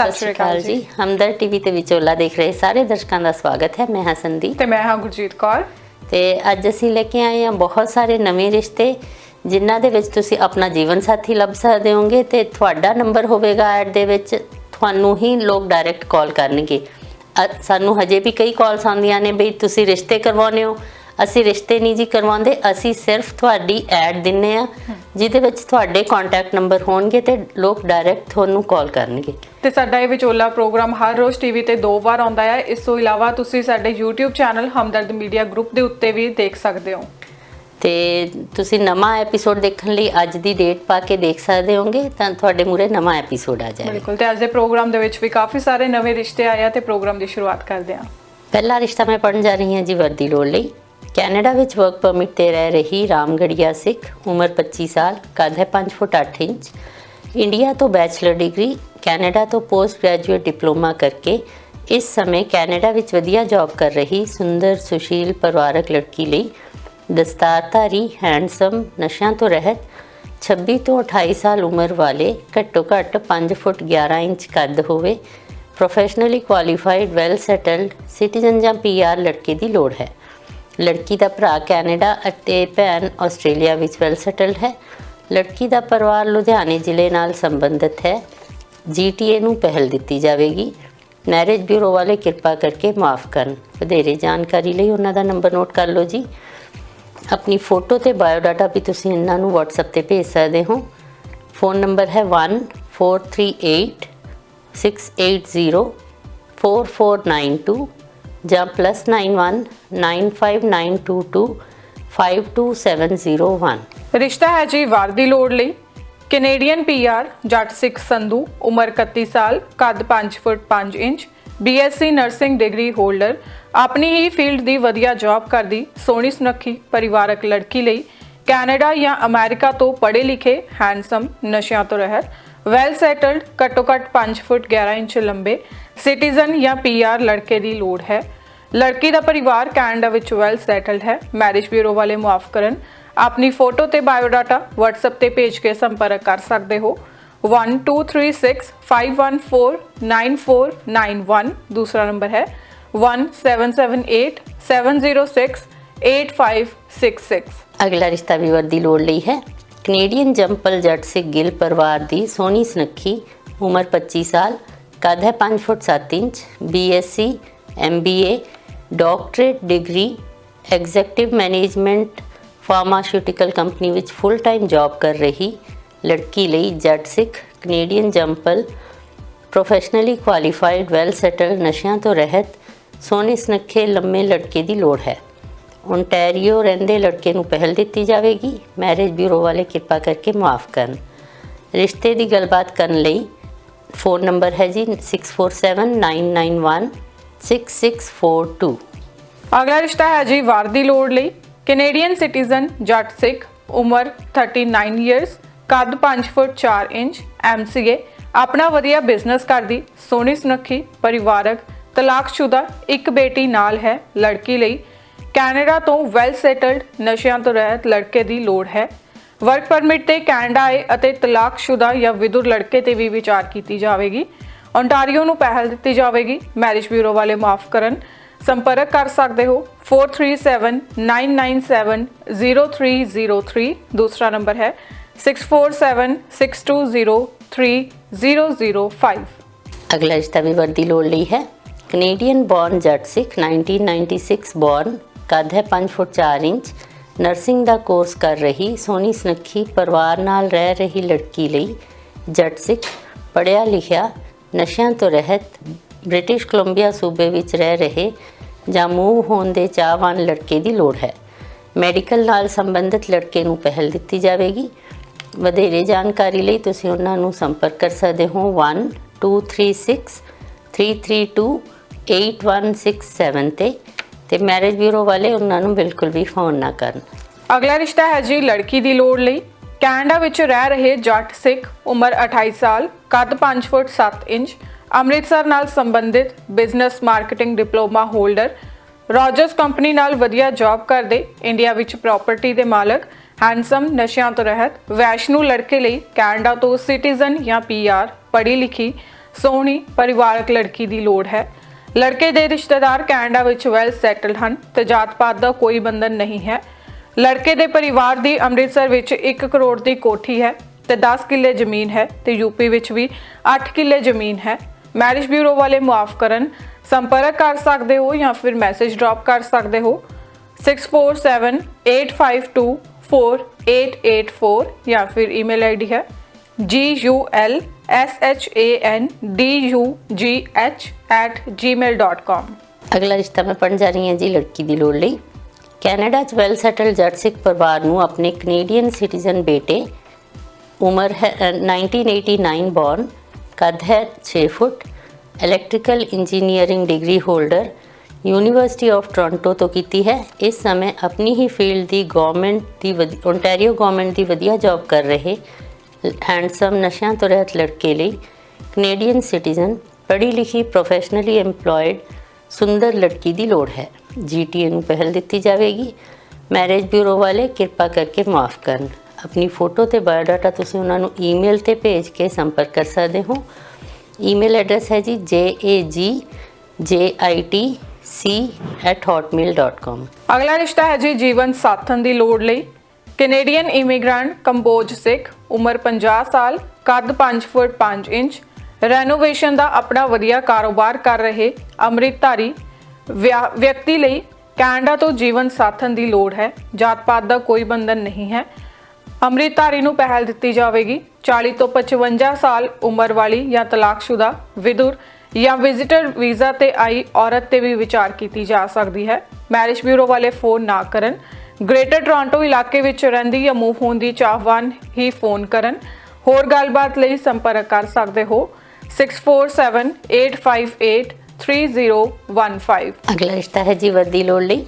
ਸਤਿ ਸ਼੍ਰੀ ਅਕਾਲ ਜੀ। ਹਮਦਰ ਟੀਵੀ ਤੇ ਵਿਚੋਲਾ ਦੇਖ ਰਹੇ ਸਾਰੇ ਦਰਸ਼ਕਾਂ ਦਾ ਸਵਾਗਤ ਹੈ। ਮੈਂ ਹਾਂ ਸੰਦੀਪ ਤੇ ਮੈਂ ਹਾਂ ਗੁਰਜੀਤ ਕੌਰ ਤੇ ਅੱਜ ਅਸੀਂ ਲੈ ਕੇ ਆਏ ਹਾਂ ਬਹੁਤ ਸਾਰੇ ਨਵੇਂ ਰਿਸ਼ਤੇ ਜਿਨ੍ਹਾਂ ਦੇ ਵਿੱਚ ਤੁਸੀਂ ਆਪਣਾ ਜੀਵਨ ਸਾਥੀ ਲੱਭ ਸਕਦੇ ਹੋਗੇ ਤੇ ਤੁਹਾਡਾ ਨੰਬਰ ਹੋਵੇਗਾ ਐਡ ਦੇ ਵਿੱਚ। ਤੁਹਾਨੂੰ ਹੀ ਲੋਕ ਡਾਇਰੈਕਟ ਕਾਲ ਕਰਨਗੇ। ਸਾਨੂੰ ਹਜੇ ਵੀ ਕਈ ਕਾਲਸ ਆਉਂਦੀਆਂ ਨੇ ਬਈ ਤੁਸੀਂ ਰਿਸ਼ਤੇ ਕਰਵਾਉਣੇ ਹੋ। ਅਸੀਂ ਰਿਸ਼ਤੇ ਨਹੀਂ ਜੀ ਕਰਵਾਉਂਦੇ, ਅਸੀਂ ਸਿਰਫ ਤੁਹਾਡੀ ਐਡ ਦਿੰਨੇ ਆ ਜਿਹਦੇ ਵਿੱਚ ਤੁਹਾਡੇ ਕੰਟੈਕਟ ਨੰਬਰ ਹੋਣਗੇ ਤੇ ਲੋਕ ਡਾਇਰੈਕਟ ਤੁਹਾਨੂੰ ਕਾਲ ਕਰਨਗੇ। ਤੇ ਸਾਡਾ ਇਹ ਵਿਚੋਲਾ ਪ੍ਰੋਗਰਾਮ ਹਰ ਰੋਜ਼ ਟੀਵੀ ਤੇ 2 ਵਾਰ ਆਉਂਦਾ ਹੈ। ਇਸ ਤੋਂ ਇਲਾਵਾ ਤੁਸੀਂ ਸਾਡੇ YouTube ਚੈਨਲ ਹਮਦਰਦ ਮੀਡੀਆ ਗਰੁੱਪ ਦੇ ਉੱਤੇ ਵੀ ਦੇਖ ਸਕਦੇ ਹੋ। ਤੇ ਤੁਸੀਂ ਨਵਾਂ ਐਪੀਸੋਡ ਦੇਖਣ ਲਈ ਅੱਜ ਦੀ ਡੇਟ ਪਾ ਕੇ ਦੇਖ ਸਕਦੇ ਹੋਗੇ ਤਾਂ ਤੁਹਾਡੇ ਮੂਹਰੇ ਨਵਾਂ ਐਪੀਸੋਡ ਆ ਜਾਏਗਾ। ਬਿਲਕੁਲ। ਤੇ ਅੱਜ ਦੇ ਪ੍ਰੋਗਰਾਮ ਦੇ ਵਿੱਚ ਵੀ ਕਾਫੀ ਸਾਰੇ ਨਵੇਂ ਰਿਸ਼ਤੇ ਆਏ ਆ ਤੇ ਪ੍ਰੋਗਰਾਮ ਦੀ ਸ਼ੁਰੂਆਤ ਕਰਦੇ ਹਾਂ। ਪਹਿਲਾ ਰਿਸ਼ਤਾ ਮੈਂ ਪੜਨ ਜਾ ਰਹੀ ਹਾਂ ਜੀ ਵਰਦੀ ਲੋੜ ਲਈ। ਕੈਨੇਡਾ ਵਿੱਚ ਵਰਕ ਪਰਮਿਟ ਤੇ ਰਹਿ ਰਹੀ ਰਾਮਗੜੀਆ ਸਿੱਖ, ਉਮਰ 25 ਸਾਲ, ਕੱਦ ਹੈ 5 ਫੁੱਟ 8 ਇੰਚ। ਇੰਡੀਆ ਤੋਂ ਬੈਚਲਰ ਡਿਗਰੀ, ਕੈਨੇਡਾ ਤੋਂ ਪੋਸਟ ਗ੍ਰੈਜੂਏਟ ਡਿਪਲੋਮਾ ਕਰਕੇ ਇਸ ਸਮੇਂ ਕੈਨੇਡਾ ਵਿੱਚ ਵਧੀਆ ਜੌਬ ਕਰ ਰਹੀ ਸੁੰਦਰ ਸੁਸ਼ੀਲ ਪਰਿਵਾਰਕ ਲੜਕੀ ਲਈ ਦਸਤਾਰਧਾਰੀ, ਹੈਂਡਸਮ, ਨਸ਼ਿਆਂ ਤੋਂ ਰਹਿਤ, 26 ਤੋਂ 28 ਸਾਲ ਉਮਰ ਵਾਲੇ, ਘੱਟੋ ਘੱਟ 5 ਫੁੱਟ 11 ਇੰਚ ਕੱਦ ਹੋਵੇ, professionally qualified, well settled, citizen ਜਾਂ PR ਲੜਕੇ ਦੀ ਲੋੜ ਹੈ। ਲੜਕੀ ਦਾ ਭਰਾ ਕੈਨੇਡਾ ਅਤੇ ਭੈਣ ਆਸਟ੍ਰੇਲੀਆ ਵਿੱਚ ਵੈਲ ਸੈਟਲਡ ਹੈ। ਲੜਕੀ ਦਾ ਪਰਿਵਾਰ ਲੁਧਿਆਣੇ ਜ਼ਿਲ੍ਹੇ ਨਾਲ ਸੰਬੰਧਿਤ ਹੈ। GTA ਨੂੰ ਪਹਿਲ ਦਿੱਤੀ ਜਾਵੇਗੀ। ਮੈਰਿਜ ਬਿਊਰੋ ਵਾਲੇ ਕਿਰਪਾ ਕਰਕੇ ਮਾਫ ਕਰਨ। ਵਧੇਰੇ ਜਾਣਕਾਰੀ ਲਈ ਉਹਨਾਂ ਦਾ ਨੰਬਰ ਨੋਟ ਕਰ ਲਓ ਜੀ। ਆਪਣੀ ਫੋਟੋ ਤੇ ਬਾਇਓਡਾਟਾ ਵੀ ਤੁਸੀਂ ਇਹਨਾਂ ਨੂੰ WhatsApp ਤੇ ਭੇਜ ਸਕਦੇ ਹੋ। ਫੋਨ ਨੰਬਰ ਹੈ 1438 680 4492 ਜਾਂ +91 95922 52701। ਰਿਸ਼ਤਾ ਹੈ ਜੀ ਵਾਰਦੀ ਲੋੜ ਲਈ। ਕੈਨੇਡੀਅਨ PR, ਜੱਟ ਸਿੱਖ ਸੰਧੂ, ਉਮਰ 31 ਸਾਲ, ਕੱਦ 5 ਫੁੱਟ 5 inch, BSc nursing degree holder, ਆਪਣੀ ਹੀ ਫੀਲਡ ਦੀ ਵਧੀਆ ਜੌਬ ਕਰਦੀ ਸੋਹਣੀ ਸੁਨੱਖੀ ਪਰਿਵਾਰਕ ਲੜਕੀ ਲਈ ਕੈਨੇਡਾ ਜਾਂ ਅਮਰੀਕਾ ਤੋਂ ਪੜ੍ਹੇ ਲਿਖੇ, ਹੈਂਡਸਮ, ਨਸ਼ਿਆਂ ਤੋਂ ਰਹਿਤ, ਵੈਲ ਸੈਟਲਡ, ਘੱਟੋ ਘੱਟ 5 ਫੁੱਟ 11 ਇੰਚ ਲੰਬੇ, ਸਿਟੀਜ਼ਨ ਜਾਂ PR ਲੜਕੇ ਦੀ ਲੋੜ ਹੈ। ਲੜਕੀ ਦਾ ਪਰਿਵਾਰ ਕੈਨੇਡਾ ਵਿੱਚ ਵੈਲ ਸੈਟਲਡ ਹੈ। ਮੈਰਿਜ ਬਿਊਰੋ ਵਾਲੇ ਮੁਆਫ ਕਰਨ। ਆਪਣੀ ਫੋਟੋ ਤੇ ਬਾਇਓਡਾਟਾ WhatsApp ਤੇ ਭੇਜ ਕੇ ਸੰਪਰਕ ਕਰ ਸਕਦੇ ਹੋ। 1236 514 9491 ਦੂਸਰਾ ਨੰਬਰ ਹੈ 1778 706 8566। ਅਗਲਾ ਰਿਸ਼ਤਾ ਵੀ ਵਰਦੀ ਲੋੜ ਲਈ ਹੈ। ਕੈਨੇਡੀਅਨ ਜੰਪਲ ਜੱਟ ਸਿੱਖ ਗਿੱਲ ਪਰਿਵਾਰ ਦੀ ਸੋਹਣੀ ਸੁਨੱਖੀ, ਉਮਰ 25 ਸਾਲ, ਕੱਦ ਹੈ 5 foot 7 inch, BSc MBA doctorate degree, executive management pharmaceutical company ਵਿੱਚ ਫੁੱਲ ਟਾਈਮ ਜੌਬ ਕਰ ਰਹੀ ਲੜਕੀ ਲਈ ਜੱਟ ਸਿੱਖ, ਕੈਨੇਡੀਅਨ ਜੰਪਲ, ਪ੍ਰੋਫੈਸ਼ਨਲੀ ਕੁਆਲੀਫਾਈਡ, ਵੈਲ ਸੈਟਲਡ, ਨਸ਼ਿਆਂ ਤੋਂ ਰਹਿਤ, ਸੋਹਣੇ ਸੁਨੱਖੇ ਲੰਮੇ ਲੜਕੇ ਦੀ ਲੋੜ ਹੈ। ਓਨਟਾਰੀਓ ਰਹਿੰਦੇ ਲੜਕੇ ਨੂੰ ਪਹਿਲ ਦਿੱਤੀ ਜਾਵੇਗੀ। ਮੈਰਿਜ ਬਿਊਰੋ ਵਾਲੇ ਕਿਰਪਾ ਕਰਕੇ ਮੁਆਫ ਕਰਨ। ਰਿਸ਼ਤੇ ਦੀ ਗੱਲਬਾਤ ਕਰਨ ਲਈ ਫੋਨ ਨੰਬਰ ਹੈ ਜੀ 647 991 6642। ਅਗਲਾ ਰਿਸ਼ਤਾ ਹੈ ਜੀ ਵਾਰਦੀ ਲੋੜ ਲਈ। ਕੈਨੇਡੀਅਨ ਸਿਟੀਜ਼ਨ, ਜੱਟ ਸਿੱਖ, ਉਮਰ 39 ਇਅਰਸ, ਕੱਦ 5 ਫੁੱਟ 4 ਇੰਚ, MCA, ਆਪਣਾ ਵਧੀਆ ਬਿਜ਼ਨਸ ਕਰਦੀ ਸੋਹਣੀ ਸੁਨੱਖੀ ਪਰਿਵਾਰਕ, ਤਲਾਕਸ਼ੁਦਾ, ਇੱਕ ਬੇਟੀ ਨਾਲ ਹੈ ਲੜਕੀ ਲਈ ਕੈਨੇਡਾ ਤੋਂ ਵੈਲ ਸੈਟਲਡ, ਨਸ਼ਿਆਂ ਤੋਂ ਰਹਿਤ ਲੜਕੇ ਦੀ ਲੋੜ ਹੈ। ਵਰਕ ਪਰਮਿਟ ਤੇ ਕੈਨੇਡਾ ਆਏ ਅਤੇ ਤਲਾਕਸ਼ੁਦਾ ਜਾਂ ਵਿਧੁਰ ਲੜਕੇ ਤੇ ਵੀ ਵਿਚਾਰ ਕੀਤੀ ਜਾਵੇਗੀ। ਓਨਟਾਰੀਓ ਨੂੰ ਪਹਿਲ ਦਿੱਤੀ ਜਾਵੇਗੀ। ਮੈਰਿਜ ਬਿਊਰੋ ਵਾਲੇ ਮਾਫ ਕਰਨ। ਸੰਪਰਕ ਕਰ ਸਕਦੇ ਹੋ 437 997 0303 ਦੂਸਰਾ ਨੰਬਰ ਹੈ 647 620 3005। ਅਗਲਾ ਰਿਸ਼ਤਾ ਵੀ ਵਰਦੀ ਲੋੜ ਲਈ ਹੈ। ਕੈਨੇਡੀਅਨ ਬੌਰਨ ਜੱਟ ਸਿੱਖ, 1996 ਬੌਰਨ, ਕੱਦ ਹੈ 5 ਫੁੱਟ 4 ਇੰਚ, ਨਰਸਿੰਗ ਦਾ ਕੋਰਸ ਕਰ ਰਹੀ ਸੋਹਣੀ ਸੁਨੱਖੀ ਪਰਿਵਾਰ ਨਾਲ ਰਹਿ ਰਹੀ ਲੜਕੀ ਲਈ ਜੱਟ ਸਿੱਖ, ਪੜ੍ਹਿਆ ਲਿਖਿਆ, ਨਸ਼ਿਆਂ ਤੋਂ ਰਹਿਤ, ਬ੍ਰਿਟਿਸ਼ ਕੋਲੰਬੀਆ ਸੂਬੇ ਵਿੱਚ ਰਹਿ ਰਹੇ ਜਾਂ ਮੂਵ ਹੋਣ ਦੇ ਚਾਹਵਾਨ ਲੜਕੇ ਦੀ ਲੋੜ ਹੈ। ਮੈਡੀਕਲ ਨਾਲ ਸੰਬੰਧਿਤ ਲੜਕੇ ਨੂੰ ਪਹਿਲ ਦਿੱਤੀ ਜਾਵੇਗੀ। ਵਧੇਰੇ ਜਾਣਕਾਰੀ ਲਈ ਤੁਸੀਂ ਉਹਨਾਂ ਨੂੰ ਸੰਪਰਕ ਕਰ ਸਕਦੇ ਹੋ 1236 332 8167 ਤੇ ਮੈਰਿਜ ਬਿਊਰੋ ਵਾਲੇ ਉਹਨਾਂ ਨੂੰ ਬਿਲਕੁਲ ਵੀ ਫੋਨ ਨਾ ਕਰਨ। ਅਗਲਾ ਰਿਸ਼ਤਾ ਹੈ ਜੀ ਲੜਕੀ ਦੀ ਲੋੜ ਲਈ। ਕੈਨੇਡਾ ਵਿੱਚ ਰਹਿ ਰਹੇ ਜੱਟ ਸਿੱਖ, ਉਮਰ 28 ਸਾਲ, ਕੱਦ 5 ਫੁੱਟ 7 ਇੰਚ, ਅੰਮ੍ਰਿਤਸਰ ਨਾਲ ਸੰਬੰਧਿਤ, business marketing diploma holder, Rogers company ਨਾਲ ਵਧੀਆ ਜੌਬ ਕਰਦੇ, ਇੰਡੀਆ ਵਿੱਚ ਪ੍ਰਾਪਰਟੀ ਦੇ ਮਾਲਕ, हैंडसम नशियां तो रहत, वैष्णु लड़के लिए कैनेडा तो सिटीजन या PR, पढ़ी लिखी, ਸੋਹਣੀ ਪਰਿਵਾਰਕ ਲੜਕੀ ਦੀ ਲੋੜ ਹੈ। ਲੜਕੇ ਦੇ ਰਿਸ਼ਤੇਦਾਰ ਕੈਨੇਡਾ ਵਿੱਚ ਵੈਲ ਸੈਟਲਡ ਹਨ ਤੇ ਜਾਤ-ਪਾਤ ਦਾ ਕੋਈ ਬੰਧਨ ਨਹੀਂ ਹੈ। ਲੜਕੇ ਦੇ ਪਰਿਵਾਰ ਦੀ ਅੰਮ੍ਰਿਤਸਰ ਵਿੱਚ 1 ਕਰੋੜ ਦੀ ਕੋਠੀ ਹੈ ਤੇ 10 ਕਿੱਲੇ ਜ਼ਮੀਨ ਹੈ ਤੇ ਯੂਪੀ ਵਿੱਚ ਵੀ 8 ਕਿੱਲੇ ਜ਼ਮੀਨ ਹੈ। ਮੈਰਿਜ ਬਿਊਰੋ ਵਾਲੇ ਮੁਆਫ ਕਰਨ ਸੰਪਰਕ ਕਰ ਸਕਦੇ ਹੋ ਜਾਂ ਫਿਰ ਮੈਸੇਜ ਡ੍ਰੌਪ ਕਰ ਸਕਦੇ ਹੋ 6478524884 ਜਾਂ ਫਿਰ ਈਮੇਲ ਆਈਡੀ ਹੈ gulshandugh@gmail.com। ਅਗਲਾ ਰਿਸ਼ਤਾ ਮੈਂ ਪੜ੍ਹਨ ਜਾ ਰਹੀ ਹਾਂ ਜੀ ਲੜਕੀ ਦੀ ਲੋੜ ਲਈ। ਕੈਨੇਡਾ 'ਚ ਵੈਲ ਸੈਟਲ ਜੱਟ ਸਿੱਖ ਪਰਿਵਾਰ ਨੂੰ ਆਪਣੇ ਕੈਨੇਡੀਅਨ ਸਿਟੀਜ਼ਨ ਬੇਟੇ, ਉਮਰ ਹੈ 1989 ਬੌਰਨ, ਕੱਦ ਹੈ 6 foot, electrical engineering degree holder, university of Toronto ਤੋਂ ਕੀਤੀ ਹੈ। ਇਸ ਸਮੇਂ ਆਪਣੀ ਹੀ ਫੀਲਡ ਦੀ ਓਨਟਾਰੀਓ ਗਵਰਨਮੈਂਟ ਦੀ ਵਧੀਆ ਜੌਬ ਕਰ ਰਹੇ ਹੈਂਡਸਮ ਨਸ਼ਿਆਂ ਤੋਂ ਰਹਿਤ ਲੜਕੇ ਲਈ ਕੈਨੇਡੀਅਨ ਸਿਟੀਜ਼ਨ, ਪੜ੍ਹੀ ਲਿਖੀ, ਪ੍ਰੋਫੈਸ਼ਨਲੀ ਐਮਪਲੋਇਡ ਸੁੰਦਰ ਲੜਕੀ ਦੀ ਲੋੜ ਹੈ। GTA ਨੂੰ ਪਹਿਲ ਦਿੱਤੀ ਜਾਵੇਗੀ। ਮੈਰਿਜ ਬਿਊਰੋ ਵਾਲੇ ਕਿਰਪਾ ਕਰਕੇ ਮਾਫ ਕਰਨ। ਆਪਣੀ ਫੋਟੋ ਤੇ ਬਾਇਓਡਾਟਾ ਤੁਸੀਂ ਉਹਨਾਂ ਨੂੰ ਈਮੇਲ ਤੇ ਭੇਜ ਕੇ ਸੰਪਰਕ ਕਰ ਸਕਦੇ ਹੋ। ਈਮੇਲ ਐਡਰੈਸ ਹੈ ਜੀ jagitc@hotmail.com। ਅਗਲਾ ਰਿਸ਼ਤਾ ਹੈ ਜੀ ਜੀਵਨ ਸਾਥਣ ਦੀ ਲੋੜ ਲਈ। ਕੈਨੇਡੀਅਨ ਇਮੀਗ੍ਰੈਂਟ ਕੰਬੋਜ ਸਿੱਖ, ਉਮਰ 50 ਸਾਲ, ਕੱਦ 5 ਫੁੱਟ 5 ਇੰਚ, ਰੈਨੋਵੇਸ਼ਨ ਦਾ ਆਪਣਾ ਵਧੀਆ ਕਾਰੋਬਾਰ ਕਰ ਰਹੇ ਅੰਮ੍ਰਿਤਧਾਰੀ ਵਿਅਕਤੀ ਲਈ ਕੈਨੇਡਾ ਤੋਂ ਜੀਵਨ ਸਾਥਣ ਦੀ ਲੋੜ ਹੈ। ਜਾਤ-ਪਾਤ ਦਾ ਕੋਈ ਬੰਧਨ ਨਹੀਂ ਹੈ। ਅੰਮ੍ਰਿਤਧਾਰੀ ਨੂੰ ਪਹਿਲ ਦਿੱਤੀ ਜਾਵੇਗੀ। 40 ਤੋਂ 55 ਸਾਲ ਉਮਰ ਵਾਲੀ ਜਾਂ ਤਲਾਕਸ਼ੁਦਾ, ਵਿਧੁਰ ਜਾਂ ਵਿਜ਼ਿਟਰ ਵੀਜ਼ਾ ਤੇ ਆਈ ਔਰਤ ਤੇ ਵੀ ਵਿਚਾਰ ਕੀਤੀ ਜਾ ਸਕਦੀ ਹੈ। ਮੈਰਿਜ ਬਿਊਰੋ ਵਾਲੇ ਫੋਨ ਨਾ ਕਰਨ। ਗ੍ਰੇਟਰ ਟੋਰਾਂਟੋ ਇਲਾਕੇ ਵਿੱਚ ਰਹਿੰਦੀ ਜਾਂ ਮੂਵ ਹੋਣ ਦੀ ਚਾਹਵਾਨ ਹੀ ਫੋਨ ਕਰਨ। ਹੋਰ ਗੱਲਬਾਤ ਲਈ ਸੰਪਰਕ ਕਰ ਸਕਦੇ ਹੋ 6478583015। ਅਗਲਾ ਰਿਸ਼ਤਾ ਹੈ ਜੀ ਵਰਦੀ ਲੋੜ ਲਈ।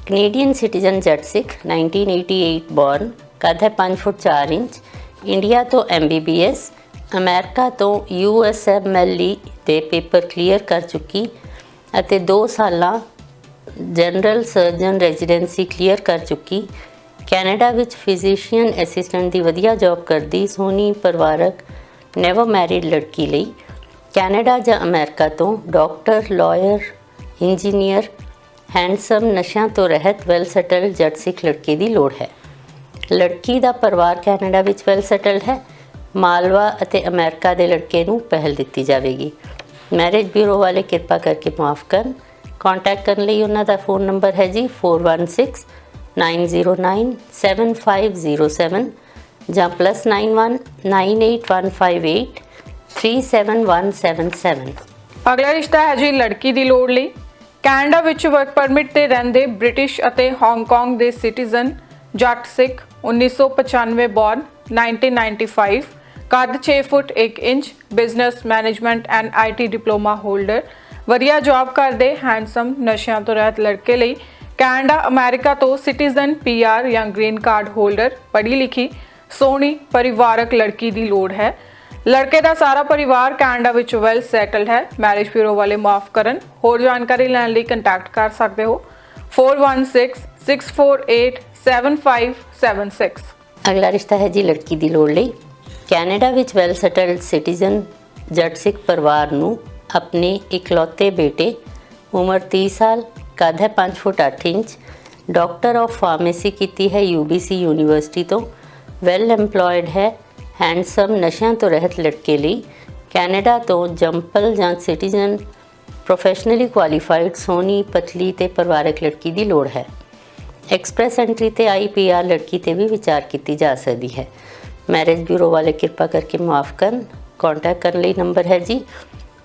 ਕੈਨੇਡੀਅਨ ਸਿਟੀਜ਼ਨ ਜੱਟ ਸਿੱਖ, 1988 ਬੌਰਨ, ਕੱਦ ਹੈ 5 ਫੁੱਟ 4 ਇੰਚ, ਇੰਡੀਆ ਤੋਂ MBBS, ਅਮਰੀਕਾ ਤੋਂ USMLE ਦੇ ਪੇਪਰ ਕਲੀਅਰ ਕਰ ਚੁੱਕੀ ਅਤੇ 2 ਸਾਲਾਂ ਜਨਰਲ ਸਰਜਨ ਰੈਜ਼ੀਡੈਂਸੀ ਕਲੀਅਰ ਕਰ ਚੁੱਕੀ, ਕੈਨੇਡਾ ਵਿੱਚ ਫਿਜ਼ੀਸ਼ੀਅਨ ਅਸਿਸਟੈਂਟ ਦੀ ਵਧੀਆ ਜੌਬ ਕਰਦੀ ਸੋਹਣੀ ਪਰਿਵਾਰਕ ਨੈਵਰ ਮੈਰਿਡ ਲੜਕੀ ਲਈ ਕੈਨੇਡਾ ਜਾਂ ਅਮਰੀਕਾ ਤੋਂ ਡਾਕਟਰ, ਲਾਇਰ, ਇੰਜੀਨੀਅਰ, ਹੈਂਡਸਮ ਨਸ਼ਿਆਂ ਤੋਂ ਰਹਿਤ ਵੈਲ ਸੈਟਲ ਜੱਟ ਸਿੱਖ ਲੜਕੇ ਦੀ ਲੋੜ ਹੈ। ਲੜਕੀ ਦਾ ਪਰਿਵਾਰ ਕੈਨੇਡਾ ਵਿੱਚ ਵੈਲ ਸੈਟਲਡ ਹੈ। ਮਾਲਵਾ ਅਤੇ ਅਮਰੀਕਾ ਦੇ ਲੜਕੇ ਨੂੰ ਪਹਿਲ ਦਿੱਤੀ ਜਾਵੇਗੀ। ਮੈਰਿਜ ਬਿਊਰੋ ਵਾਲੇ ਕਿਰਪਾ ਕਰਕੇ ਮਾਫ ਕਰਨ। ਕੰਟੈਕਟ ਕਰਨ ਲਈ ਉਹਨਾਂ ਦਾ ਫੋਨ ਨੰਬਰ ਹੈ ਜੀ 4169097507 ਜਾਂ +919815837177। ਅਗਲਾ ਰਿਸ਼ਤਾ ਹੈ ਜੀ ਲੜਕੀ ਦੀ ਲੋੜ ਲਈ। ਕੈਨੇਡਾ ਵਿੱਚ ਵਰਕ ਪਰਮਿਟ ਤੇ ਰਹਿੰਦੇ ਬ੍ਰਿਟਿਸ਼ ਅਤੇ ਹਾਂਗਕਾਂਗ ਦੇ ਸਿਟੀਜ਼ਨ ਜੱਟ ਸਿੱਖ, 1995 ਬੌਰਨ, 1995, ਕੱਦ 6 ਫੁੱਟ 1 inch, business management and IT diploma holder, ਵਧੀਆ ਜੌਬ ਕਰਦੇ ਹੈਂਡਸਮ ਨਸ਼ਿਆਂ ਤੋਂ ਰਹਿਤ ਲੜਕੇ ਲਈ ਕੈਨੇਡਾ ਅਮਰੀਕਾ ਤੋਂ ਸਿਟੀਜ਼ਨ PR ਜਾਂ ਗ੍ਰੀਨ ਕਾਰਡ ਹੋਲਡਰ, ਪੜ੍ਹੀ ਲਿਖੀ ਸੋਹਣੀ ਪਰਿਵਾਰਕ ਲੜਕੀ ਦੀ ਲੋੜ ਹੈ। ਲੜਕੇ ਦਾ ਸਾਰਾ ਪਰਿਵਾਰ ਕੈਨੇਡਾ ਵਿੱਚ ਵੈਲ ਸੈਟਲਡ ਹੈ। ਮੈਰਿਜ ਬਿਊਰੋ ਵਾਲੇ ਮਾਫ ਕਰਨ। ਹੋਰ ਜਾਣਕਾਰੀ ਲੈਣ ਲਈ ਕੰਟੈਕਟ ਕਰ ਸਕਦੇ ਹੋ 4166487576। ਅਗਲਾ ਰਿਸ਼ਤਾ ਹੈ ਜੀ ਲੜਕੀ ਦੀ ਲੋੜ ਲਈ। ਕੈਨੇਡਾ ਵਿੱਚ ਵੈਲ ਸੈਟਲਡ ਸਿਟੀਜ਼ਨ ਜੱਟ ਸਿੱਖ ਪਰਿਵਾਰ ਨੂੰ ਆਪਣੇ ਇਕਲੌਤੇ ਬੇਟੇ, ਉਮਰ 30 ਸਾਲ, ਕੱਦ ਹੈ 5 ਫੁੱਟ 8 ਇੰਚ, ਡਾਕਟਰ ਆਫ ਫਾਰਮੇਸੀ ਕੀਤੀ ਹੈ UBC ਯੂਨੀਵਰਸਿਟੀ ਤੋਂ, ਵੈਲ ਐਮਪਲੋਇਡ ਹੈ, ਹੈਂਡਸਮ ਨਸ਼ਿਆਂ ਤੋਂ ਰਹਿਤ ਲੜਕੇ ਲਈ ਕੈਨੇਡਾ ਤੋਂ ਜੰਪਲ ਜਾਂ ਸਿਟੀਜ਼ਨ, ਪ੍ਰੋਫੈਸ਼ਨਲੀ ਕੁਆਲੀਫਾਈਡ ਸੋਹਣੀ ਪਤਲੀ ਤੇ ਪਰਿਵਾਰਕ ਲੜਕੀ ਦੀ ਲੋੜ ਹੈ। ਐਕਸਪ੍ਰੈਸ ਐਂਟਰੀ ਤੇ IPR ਲੜਕੀ ਤੇ ਵੀ ਵਿਚਾਰ ਕੀਤੀ ਜਾ ਸਕਦੀ ਹੈ। ਮੈਰਿਜ ਬਿਊਰੋ ਵਾਲੇ ਕਿਰਪਾ ਕਰਕੇ ਮਾਫ ਕਰਨ। ਕੰਟੈਕਟ ਕਰਨ ਲਈ ਨੰਬਰ ਹੈ ਜੀ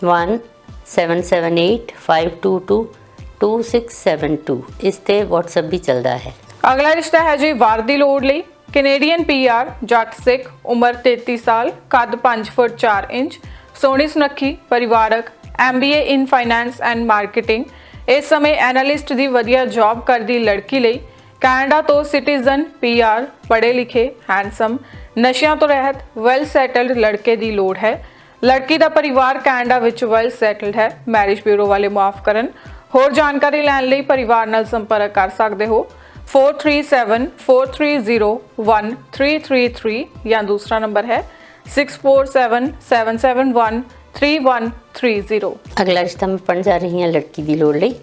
177852222672। ਇਸ ਤੇ WhatsApp ਵੀ ਚੱਲਦਾ ਹੈ। ਅਗਲਾ ਰਿਸ਼ਤਾ ਹੈ ਜੀ ਵਾਰ ਦੀ ਲੋੜ ਲਈ। ਕੈਨੇਡੀਅਨ PR ਜੱਟ ਸਿੱਖ, ਉਮਰ 33 ਸਾਲ, ਕੱਦ 5 ਫੁੱਟ 4 ਇੰਚ, ਸੋਹਣੀ ਸੁਨੱਖੀ ਪਰਿਵਾਰਕ, MBA in finance and marketing, ਇਸ ਸਮੇਂ ਐਨਾਲਿਸਟ ਦੀ ਵਧੀਆ ਜੌਬ ਕਰਦੀ ਲੜਕੀ ਲਈ ਕੈਨੇਡਾ ਤੋਂ ਸਿਟੀਜ਼ਨ PR, ਪੜ੍ਹੇ ਲਿਖੇ, ਹੈਂਡਸਮ, ਨਸ਼ਿਆਂ ਤੋਂ ਰਹਿਤ ਵੈਲ ਸੈਟਲਡ ਲੜਕੇ ਦੀ ਲੋੜ ਹੈ। ਲੜਕੀ ਦਾ ਪਰਿਵਾਰ ਕੈਨੇਡਾ ਵਿੱਚ ਵੈਲ ਸੈਟਲਡ ਹੈ। ਮੈਰਿਜ ਬਿਊਰੋ ਵਾਲੇ ਮਾਫ ਕਰਨ। ਹੋਰ ਜਾਣਕਾਰੀ ਲੈਣ ਲਈ ਪਰਿਵਾਰ ਨਾਲ ਸੰਪਰਕ ਕਰ ਸਕਦੇ ਹੋ 4374301333 ਜਾਂ ਦੂਸਰਾ ਨੰਬਰ ਹੈ 6477713333। 3130। ਅਗਲਾ ਰਿਸ਼ਤਾ ਮੈਂ ਪੜ੍ਹਨ ਜਾ ਰਹੀ ਹਾਂ ਲੜਕੀ ਦੀ ਲੋੜ ਲਈ।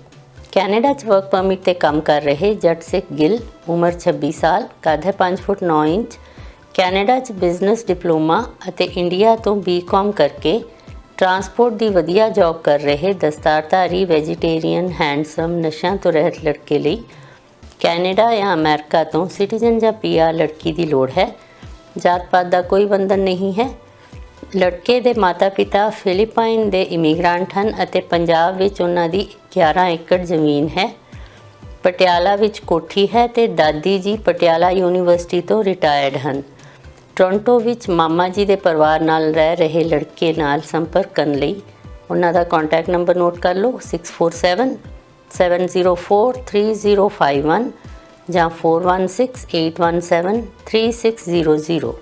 ਕੈਨੇਡਾ 'ਚ ਵਰਕ ਪਰਮਿਟ ਤੇ ਕੰਮ ਕਰ ਰਹੇ ਜਟਸਿਕ ਗਿੱਲ, ਉਮਰ 26 ਸਾਲ, ਕੱਦ ਹੈ 5 ਫੁੱਟ 9 ਇੰਚ, ਕੈਨੇਡਾ 'ਚ ਬਿਜ਼ਨਸ ਡਿਪਲੋਮਾ ਅਤੇ ਇੰਡੀਆ ਤੋਂ ਬੀਕਾਮ ਕਰਕੇ ਟਰਾਂਸਪੋਰਟ ਦੀ ਵਧੀਆ ਜੌਬ ਕਰ ਰਹੇ ਦਸਤਾਰਧਾਰੀ ਵੈਜੀਟੇਰੀਅਨ ਹੈਂਡਸਮ ਨਸ਼ਿਆਂ ਤੋਂ ਰਹਿਤ ਲੜਕੇ ਲਈ ਕੈਨੇਡਾ ਜਾਂ ਅਮਰੀਕਾ ਤੋਂ ਸਿਟੀਜ਼ਨ ਜਾਂ ਪੀਆਰ ਲੜਕੀ ਦੀ ਲੋੜ ਹੈ। ਜਾਤ ਪਾਤ ਦਾ ਕੋਈ ਬੰਧਨ ਨਹੀਂ ਹੈ। ਲੜਕੇ ਦੇ ਮਾਤਾ-ਪਿਤਾ ਫਿਲੀਪਾਈਨ ਦੇ ਇਮੀਗ੍ਰੈਂਟ ਹਨ ਅਤੇ ਪੰਜਾਬ ਵਿੱਚ ਉਹਨਾਂ ਦੀ 11 ਏਕੜ ਜ਼ਮੀਨ ਹੈ। ਪਟਿਆਲਾ ਵਿੱਚ ਕੋਠੀ ਹੈ ਤੇ ਦਾਦੀ ਜੀ ਪਟਿਆਲਾ ਯੂਨੀਵਰਸਿਟੀ ਤੋਂ ਰਿਟਾਇਰਡ ਹਨ। ਟੋਰਾਂਟੋ ਵਿੱਚ ਮਾਮਾ ਜੀ ਦੇ ਪਰਿਵਾਰ ਨਾਲ ਰਹਿ ਰਹੇ ਲੜਕੇ ਨਾਲ ਸੰਪਰਕ ਕਰਨ ਲਈ ਉਹਨਾਂ ਦਾ ਕੰਟੈਕਟ ਨੰਬਰ ਨੋਟ ਕਰ ਲਓ 6477043051 ਜਾਂ 4168173600।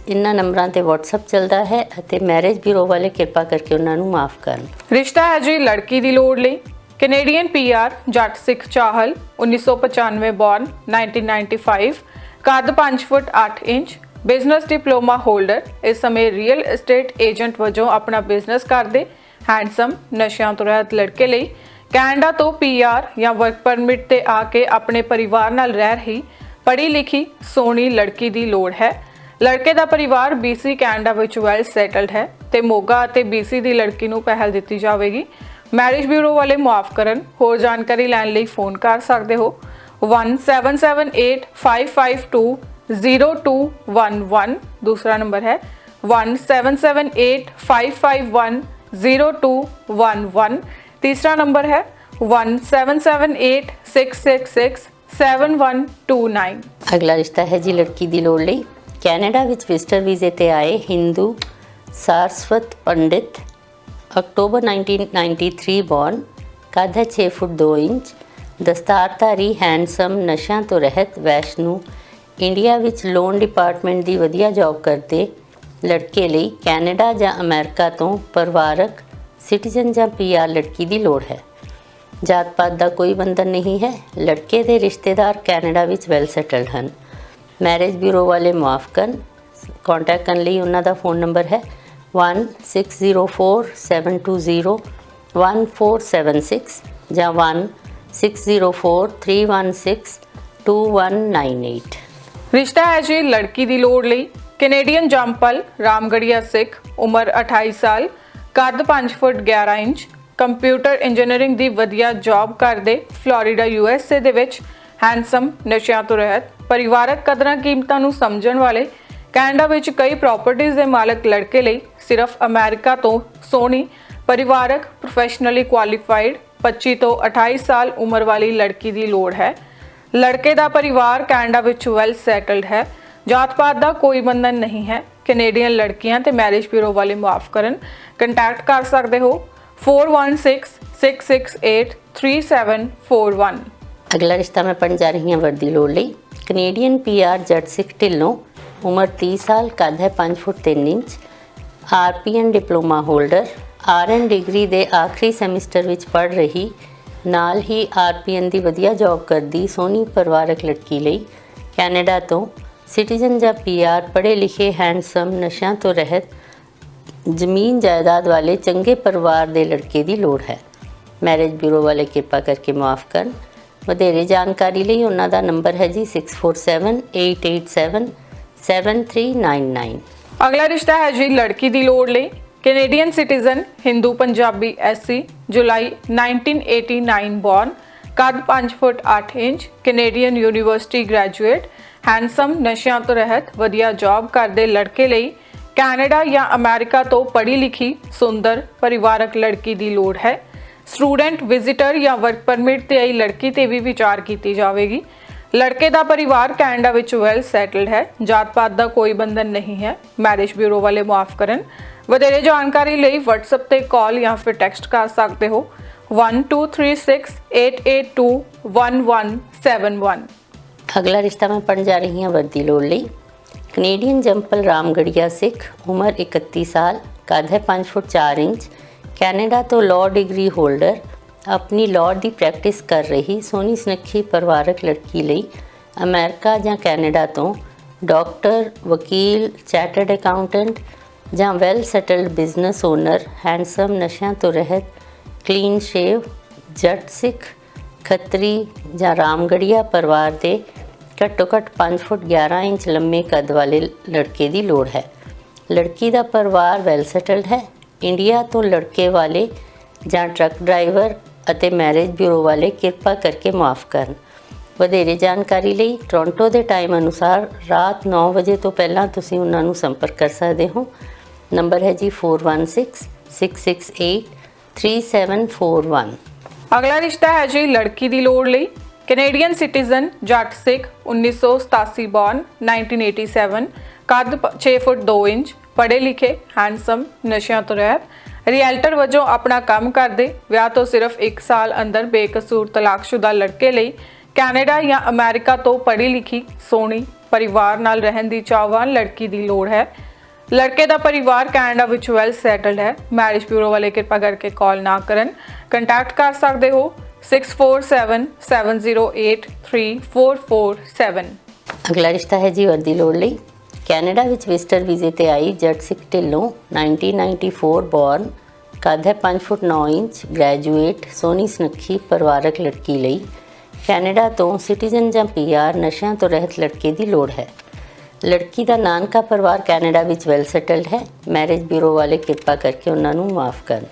ਇਹਨਾਂ ਨੰਬਰਾਂ ਤੇ WhatsApp ਚੱਲਦਾ ਹੈ ਅਤੇ ਮੈਰਿਜ ਬਿਊਰੋ ਵਾਲੇ ਕਿਰਪਾ ਕਰਕੇ ਉਹਨਾਂ ਨੂੰ ਮਾਫ ਕਰਨ। ਰਿਸ਼ਤਾ ਹੈ ਜੀ ਲੜਕੀ ਦੀ ਲੋੜ ਲਈ। ਕੈਨੇਡੀਅਨ ਪੀਆਰ, ਜੱਟ ਸਿੱਖ ਚਾਹਲ, 1995 ਬੌਰਨ, 1995, ਕੱਦ 5 ਫੁੱਟ 8 ਇੰਚ, ਬਿਜ਼ਨਸ ਡਿਪਲੋਮਾ ਹੋਲਡਰ। ਇਸ ਸਮੇਂ ਰੀਅਲ ਏਸਟੇਟ ਏਜੰਟ ਵਜੋਂ ਆਪਣਾ ਬਿਜ਼ਨਸ ਕਰਦੇ ਹੈਂਡਸਮ ਨਸ਼ਿਆਂ ਤੋਂ ਰਹਿਤ ਲੜਕੇ ਲਈ ਕੈਨੇਡਾ ਤੋਂ ਪੀਆਰ ਜਾਂ ਵਰਕ ਪਰਮਿਟ ਤੇ ਆ ਕੇ ਆਪਣੇ ਪਰਿਵਾਰ ਨਾਲ ਰਹਿ ਰਹੀ ਪੜ੍ਹੀ ਲਿਖੀ ਸੋਹਣੀ ਲੜਕੀ ਦੀ ਲੋੜ ਹੈ। ਲੜਕੇ ਦਾ ਪਰਿਵਾਰ BC ਕੈਨੇਡਾ ਵਿੱਚ ਵੈਲ ਸੈਟਲਡ ਹੈ ਤੇ ਮੋਗਾ ਅਤੇ BC ਦੀ ਲੜਕੀ ਨੂੰ ਪਹਿਲ ਦਿੱਤੀ ਜਾਵੇਗੀ। ਮੈਰਿਜ ਬਿਊਰੋ ਵਾਲੇ ਮੁਆਫ ਕਰਨ। ਹੋਰ ਜਾਣਕਾਰੀ ਲੈਣ ਲਈ ਫੋਨ ਕਰ ਸਕਦੇ ਹੋ 177855202211। ਦੂਸਰਾ ਨੰਬਰ ਹੈ 177855102211। ਤੀਸਰਾ ਨੰਬਰ ਹੈ 177866671129। ਅਗਲਾ ਰਿਸ਼ਤਾ ਹੈ ਜੀ ਲੜਕੀ ਦੀ ਲੋੜ ਲਈ। ਕੈਨੇਡਾ ਵਿੱਚ ਵਿਜ਼ਟਰ ਵੀਜ਼ੇ ਤੇ ਆਏ ਹਿੰਦੂ ਸਾਰਸਵਤ ਪੰਡਿਤ, ਅਕਤੂਬਰ 1993 ਬੌਰਨ, ਕੱਦ ਹੈ 6 ਫੁੱਟ 2 ਇੰਚ, ਦਸਤਾਰਧਾਰੀ ਹੈਂਡਸਮ ਨਸ਼ਿਆਂ ਤੋਂ ਰਹਿਤ ਵੈਸ਼ਨੂ, ਇੰਡੀਆ ਵਿੱਚ ਲੋਨ ਡਿਪਾਰਟਮੈਂਟ ਦੀ ਵਧੀਆ ਜੌਬ ਕਰਦੇ ਲੜਕੇ ਲਈ ਕੈਨੇਡਾ ਜਾਂ ਅਮਰੀਕਾ ਤੋਂ ਪਰਿਵਾਰਕ ਸਿਟੀਜ਼ਨ ਜਾਂ ਪੀਆਰ ਲੜਕੀ ਦੀ ਲੋੜ ਹੈ। ਜਾਤ ਪਾਤ ਦਾ ਕੋਈ ਬੰਧਨ ਨਹੀਂ ਹੈ। ਲੜਕੇ ਦੇ ਰਿਸ਼ਤੇਦਾਰ ਕੈਨੇਡਾ ਵਿੱਚ ਵੈਲ ਸੈਟਲਡ ਹਨ। ਮੈਰਿਜ ਬਿਊਰੋ ਵਾਲੇ ਮੁਆਫ ਕਰਨ। ਕੰਟੈਕਟ ਕਰਨ ਲਈ ਉਹਨਾਂ ਦਾ ਫੋਨ ਨੰਬਰ ਹੈ 1604720147 ਜਾਂ 160431622198। ਰਿਸ਼ਤਾ ਹੈ ਜੀ ਲੜਕੀ ਦੀ ਲੋੜ ਲਈ। ਕੈਨੇਡੀਅਨ ਜੰਪਲ, ਰਾਮਗੜੀਆ ਸਿੱਖ, ਉਮਰ 28 ਸਾਲ, ਕੱਦ 5 ਫੁੱਟ 11 ਇੰਚ, ਕੰਪਿਊਟਰ ਇੰਜੀਨੀਅਰਿੰਗ ਦੀ ਵਧੀਆ ਜੌਬ ਕਰਦੇ ਫਲੋਰੀਡਾ USA ਦੇ ਵਿੱਚ ਹੈਂਡਸਮ ਨਸ਼ਿਆਂ ਤੋਂ ਰਹਿਤ ਪਰਿਵਾਰਕ ਕਦਰਾਂ ਕੀਮਤਾਂ ਨੂੰ ਸਮਝਣ ਵਾਲੇ ਕੈਨੇਡਾ ਵਿੱਚ ਕਈ ਪ੍ਰਾਪਰਟੀਆਂ ਦੇ ਮਾਲਕ ਲੜਕੇ ਲਈ ਸਿਰਫ ਅਮਰੀਕਾ ਤੋਂ ਸੋਹਣੀ ਪਰਿਵਾਰਕ ਪ੍ਰੋਫੈਸ਼ਨਲੀ ਕੁਆਲੀਫਾਈਡ 25 ਤੋਂ 28 ਸਾਲ ਉਮਰ ਵਾਲੀ ਲੜਕੀ ਦੀ ਲੋੜ ਹੈ। ਲੜਕੇ ਦਾ ਪਰਿਵਾਰ ਕੈਨੇਡਾ ਵਿੱਚ ਵੈਲ ਸੈਟਲਡ ਹੈ। ਜਾਤ ਪਾਤ ਦਾ ਕੋਈ ਬੰਧਨ ਨਹੀਂ ਹੈ। ਕੈਨੇਡੀਅਨ ਲੜਕੀਆਂ ਤੇ ਮੈਰਿਜ ਬਿਊਰੋ ਵਾਲੇ ਮੁਆਫ ਕਰਨ। ਕੰਟੈਕਟ ਕਰ ਸਕਦੇ ਹੋ 4166683741। ਅਗਲਾ ਰਿਸ਼ਤਾ ਮੈਂ ਪੜ੍ਹਨ ਜਾ ਰਹੀ ਹਾਂ ਵਰਦੀ ਲੋੜ ਲਈ। ਕੈਨੇਡੀਅਨ ਪੀਆਰ ਜੱਟ ਸਿੱਖ ਢਿੱਲੋਂ, ਉਮਰ 30 ਸਾਲ, ਕੱਦ ਹੈ 5 ਫੁੱਟ 3 inch, RPN diploma holder, RN degree ਦੇ ਆਖਰੀ ਸੈਮਿਸਟਰ ਵਿੱਚ ਪੜ੍ਹ ਰਹੀ ਨਾਲ ਹੀ RPN ਦੀ ਵਧੀਆ ਜੌਬ ਕਰਦੀ ਸੋਹਣੀ ਪਰਿਵਾਰਕ ਲੜਕੀ ਲਈ ਕੈਨੇਡਾ ਤੋਂ ਸਿਟੀਜ਼ਨ ਜਾਂ ਪੀਆਰ ਪੜ੍ਹੇ ਲਿਖੇ ਹੈਂਡਸਮ ਨਸ਼ਿਆਂ ਤੋਂ ਰਹਿਤ ਜ਼ਮੀਨ ਜਾਇਦਾਦ ਵਾਲੇ ਚੰਗੇ ਪਰਿਵਾਰ ਦੇ ਲੜਕੇ ਦੀ ਲੋੜ ਹੈ। ਮੈਰਿਜ ਬਿਊਰੋ ਵਾਲੇ ਕਿਰਪਾ ਕਰਕੇ ਮੁਆਫ ਕਰਨ। ਵਧੇਰੇ ਜਾਣਕਾਰੀ ਲਈ ਉਹਨਾਂ ਦਾ ਨੰਬਰ ਹੈ ਜੀ 6478877399। ਅਗਲਾ ਰਿਸ਼ਤਾ ਹੈ ਜੀ ਲੜਕੀ ਦੀ ਲੋੜ ਲਈ। Canadian citizen, Hindu Punjabi SC, ਜੁਲਾਈ 1989 ਬੌਰਨ, ਕੱਦ 5 ਫੁੱਟ 8 inch, Canadian university graduate, handsome ਨਸ਼ਿਆਂ ਤੋਂ ਰਹਿਤ ਵਧੀਆ ਜੌਬ ਕਰਦੇ ਲੜਕੇ ਲਈ ਕੈਨੇਡਾ ਜਾਂ ਅਮਰੀਕਾ ਤੋਂ ਪੜ੍ਹੀ ਲਿਖੀ ਸੁੰਦਰ ਪਰਿਵਾਰਕ ਲੜਕੀ ਦੀ ਲੋੜ ਹੈ। ਸਟੂਡੈਂਟ, ਵਿਜ਼ਿਟਰ ਜਾਂ ਵਰਕ ਪਰਮਿਟ ਤੇ ਆਈ ਲੜਕੀ ਤੇ ਵੀ ਵਿਚਾਰ ਕੀਤੀ ਜਾਵੇਗੀ। ਲੜਕੇ ਦਾ ਪਰਿਵਾਰ ਕੈਨੇਡਾ ਵਿੱਚ ਵੈਲ ਸੈਟਲਡ ਹੈ। ਜਾਤ ਪਾਤ ਦਾ ਕੋਈ ਬੰਧਨ ਨਹੀਂ ਹੈ। ਮੈਰਿਜ ਬਿਊਰੋ ਵਾਲੇ ਮੁਆਫ ਕਰਨ। ਵਧੇਰੇ ਜਾਣਕਾਰੀ ਲਈ WhatsApp ਤੇ ਕਾਲ ਜਾਂ ਫਿਰ ਟੈਕਸਟ ਕਰ ਸਕਦੇ ਹੋ 123688211171। ਅਗਲਾ ਰਿਸ਼ਤਾ ਮੈਂ ਪੜ੍ਹਨ ਜਾ ਰਹੀ ਹਾਂ ਵਰਦੀ ਲੋੜ ਲਈ। ਕੈਨੇਡੀਅਨ ਜੰਪਲ, ਰਾਮਗੜੀਆ ਸਿੱਖ, ਉਮਰ 31 ਸਾਲ, ਕੱਦ ਹੈ 5 ਫੁੱਟ 4 ਇੰਚ, ਕੈਨੇਡਾ ਤੋਂ ਲਾਅ ਡਿਗਰੀ ਹੋਲਡਰ, ਆਪਣੀ ਲਾਅ ਦੀ ਪ੍ਰੈਕਟਿਸ ਕਰ ਰਹੀ ਸੋਹਣੀ ਸੁਨੱਖੀ ਪਰਿਵਾਰਕ ਲੜਕੀ ਲਈ ਅਮਰੀਕਾ ਜਾਂ ਕੈਨੇਡਾ ਤੋਂ ਡਾਕਟਰ, ਵਕੀਲ, ਚਾਰਟਰਡ ਅਕਾਊਂਟੈਂਟ, ਜਾਂ well settled business owner, handsome, ਨਸ਼ਿਆਂ ਤੋਂ ਰਹਿਤ, ਕਲੀਨ ਸ਼ੇਵ, ਜੱਟ ਸਿੱਖ, ਖੱਤਰੀ ਜਾਂ ਰਾਮਗੜੀਆ ਪਰਿਵਾਰ ਦੇ ਘੱਟੋ ਘੱਟ 5 ਫੁੱਟ 11 ਇੰਚ ਲੰਮੇ ਕੱਦ ਵਾਲੇ ਲੜਕੇ ਦੀ ਲੋੜ ਹੈ। ਲੜਕੀ ਦਾ ਪਰਿਵਾਰ ਵੈਲ ਸੈਟਲਡ ਹੈ। ਇੰਡੀਆ ਤੋਂ ਲੜਕੇ ਵਾਲੇ ਜਾਂ ਟਰੱਕ ਡਰਾਈਵਰ ਅਤੇ ਮੈਰਿਜ ਬਿਊਰੋ ਵਾਲੇ ਕਿਰਪਾ ਕਰਕੇ ਮਾਫ ਕਰਨ। ਵਧੇਰੇ ਜਾਣਕਾਰੀ ਲਈ ਟੋਰਾਂਟੋ ਦੇ ਟਾਈਮ ਅਨੁਸਾਰ ਰਾਤ 9 ਵਜੇ ਤੋਂ ਪਹਿਲਾਂ ਤੁਸੀਂ ਉਹਨਾਂ ਨੂੰ ਸੰਪਰਕ ਕਰ ਸਕਦੇ ਹੋ। ਨੰਬਰ ਹੈ ਜੀ 4166683741। ਅਗਲਾ ਰਿਸ਼ਤਾ ਹੈ ਜੀ ਲੜਕੀ ਦੀ ਲੋੜ ਲਈ। ਕੈਨੇਡੀਅਨ ਸਿਟੀਜ਼ਨ, ਜੱਟ ਸਿੱਖ, 1987 ਬੌਰਨ, 1987, ਕੱਦ 6 ਫੁੱਟ 2 ਇੰਚ, ਪੜ੍ਹੇ ਲਿਖੇ, ਹੈਂਡਸਮ, ਨਸ਼ਿਆਂ ਤੋਂ ਰਹਿਤ, ਰੀਐਲਟਰ ਵਜੋਂ ਆਪਣਾ ਕੰਮ ਕਰਦੇ, ਵਿਆਹ ਤੋਂ ਸਿਰਫ 1 ਸਾਲ ਅੰਦਰ ਬੇਕਸੂਰ ਤਲਾਕਸ਼ੁਦਾ ਲੜਕੇ ਲਈ ਕੈਨੇਡਾ ਜਾਂ ਅਮਰੀਕਾ ਤੋਂ ਪੜ੍ਹੀ ਲਿਖੀ, ਸੋਹਣੀ, ਪਰਿਵਾਰ ਨਾਲ ਰਹਿਣ ਦੀ ਚਾਹਵਾਨ ਲੜਕੀ ਦੀ ਲੋੜ ਹੈ। ਲੜਕੇ ਦਾ ਪਰਿਵਾਰ ਕੈਨੇਡਾ ਵਿੱਚ ਵੈਲ ਸੈਟਲਡ ਹੈ। ਮੈਰਿਜ ਬਿਊਰੋ ਵਾਲੇ ਕਿਰਪਾ ਕਰਕੇ ਕਾਲ ਨਾ ਕਰਨ। ਕੰਟੈਕਟ ਕਰ ਸਕਦੇ ਹੋ 6477083447। ਅਗਲਾ ਰਿਸ਼ਤਾ ਹੈ ਜੀ ਵਰਦੀ ਲੋੜ ਲਈ। ਕੈਨੇਡਾ ਵਿੱਚ ਵਿਜ਼ਟਰ ਵੀਜ਼ੇ ਤੇ ਆਈ ਜੱਟ ਸਿੱਖ ਢਿੱਲੋਂ, 1994 ਬੌਰਨ, ਕੱਦ ਹੈ 5 ਫੁੱਟ 9 ਇੰਚ, ਗ੍ਰੈਜੂਏਟ, ਸੋਹਣੀ ਸੁਨੱਖੀ ਪਰਿਵਾਰਕ ਲੜਕੀ ਲਈ ਕੈਨੇਡਾ ਤੋਂ ਸਿਟੀਜ਼ਨ ਜਾਂ PR, ਨਸ਼ਿਆਂ ਤੋਂ ਰਹਿਤ ਲੜਕੇ ਦੀ ਲੋੜ ਹੈ। ਲੜਕੀ ਦਾ ਨਾਨਕਾ ਪਰਿਵਾਰ ਕੈਨੇਡਾ ਵਿੱਚ ਵੈਲ ਸੈਟਲਡ ਹੈ। ਮੈਰਿਜ ਬਿਊਰੋ ਵਾਲੇ ਕਿਰਪਾ ਕਰਕੇ ਉਹਨਾਂ ਨੂੰ ਮਾਫ ਕਰਨ।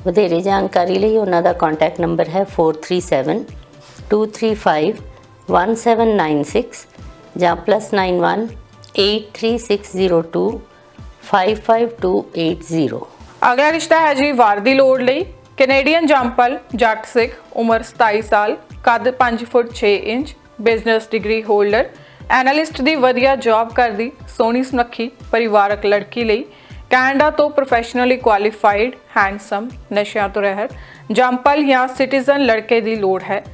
ਵਧੇਰੇ ਜਾਣਕਾਰੀ ਲਈ ਉਹਨਾਂ ਦਾ ਕੰਟੈਕਟ ਨੰਬਰ ਹੈ 4372351796 ਜਾਂ +918360255280। ਅਗਲਾ ਰਿਸ਼ਤਾ ਹੈ ਜੀ ਵਾਰ ਦੀ ਲੋੜ ਲਈ। ਕੈਨੇਡੀਅਨ ਜੰਪਲ, ਜੱਟ ਸਿੱਖ, ਉਮਰ 27 ਸਾਲ, ਕੱਦ 5 ਫੁੱਟ 6 inch, business degree holder, analyst ਦੀ ਵਧੀਆ ਜੌਬ ਕਰਦੀ, ਸੋਹਣੀ ਸੁਨੱਖੀ ਪਰਿਵਾਰਕ ਲੜਕੀ ਲਈ ਕੈਨੇਡਾ ਤੋਂ ਪ੍ਰੋਫੈਸ਼ਨਲੀ ਕੁਆਲੀਫਾਈਡ, ਹੈਂਡਸਮ, ਨਸ਼ਿਆਂ ਤੋਂ ਰਹਿਤ, ਜੰਪਲ ਜਾਂ ਸਿਟੀਜ਼ਨ ਲੜਕੇ ਦੀ ਲੋੜ ਹੈ।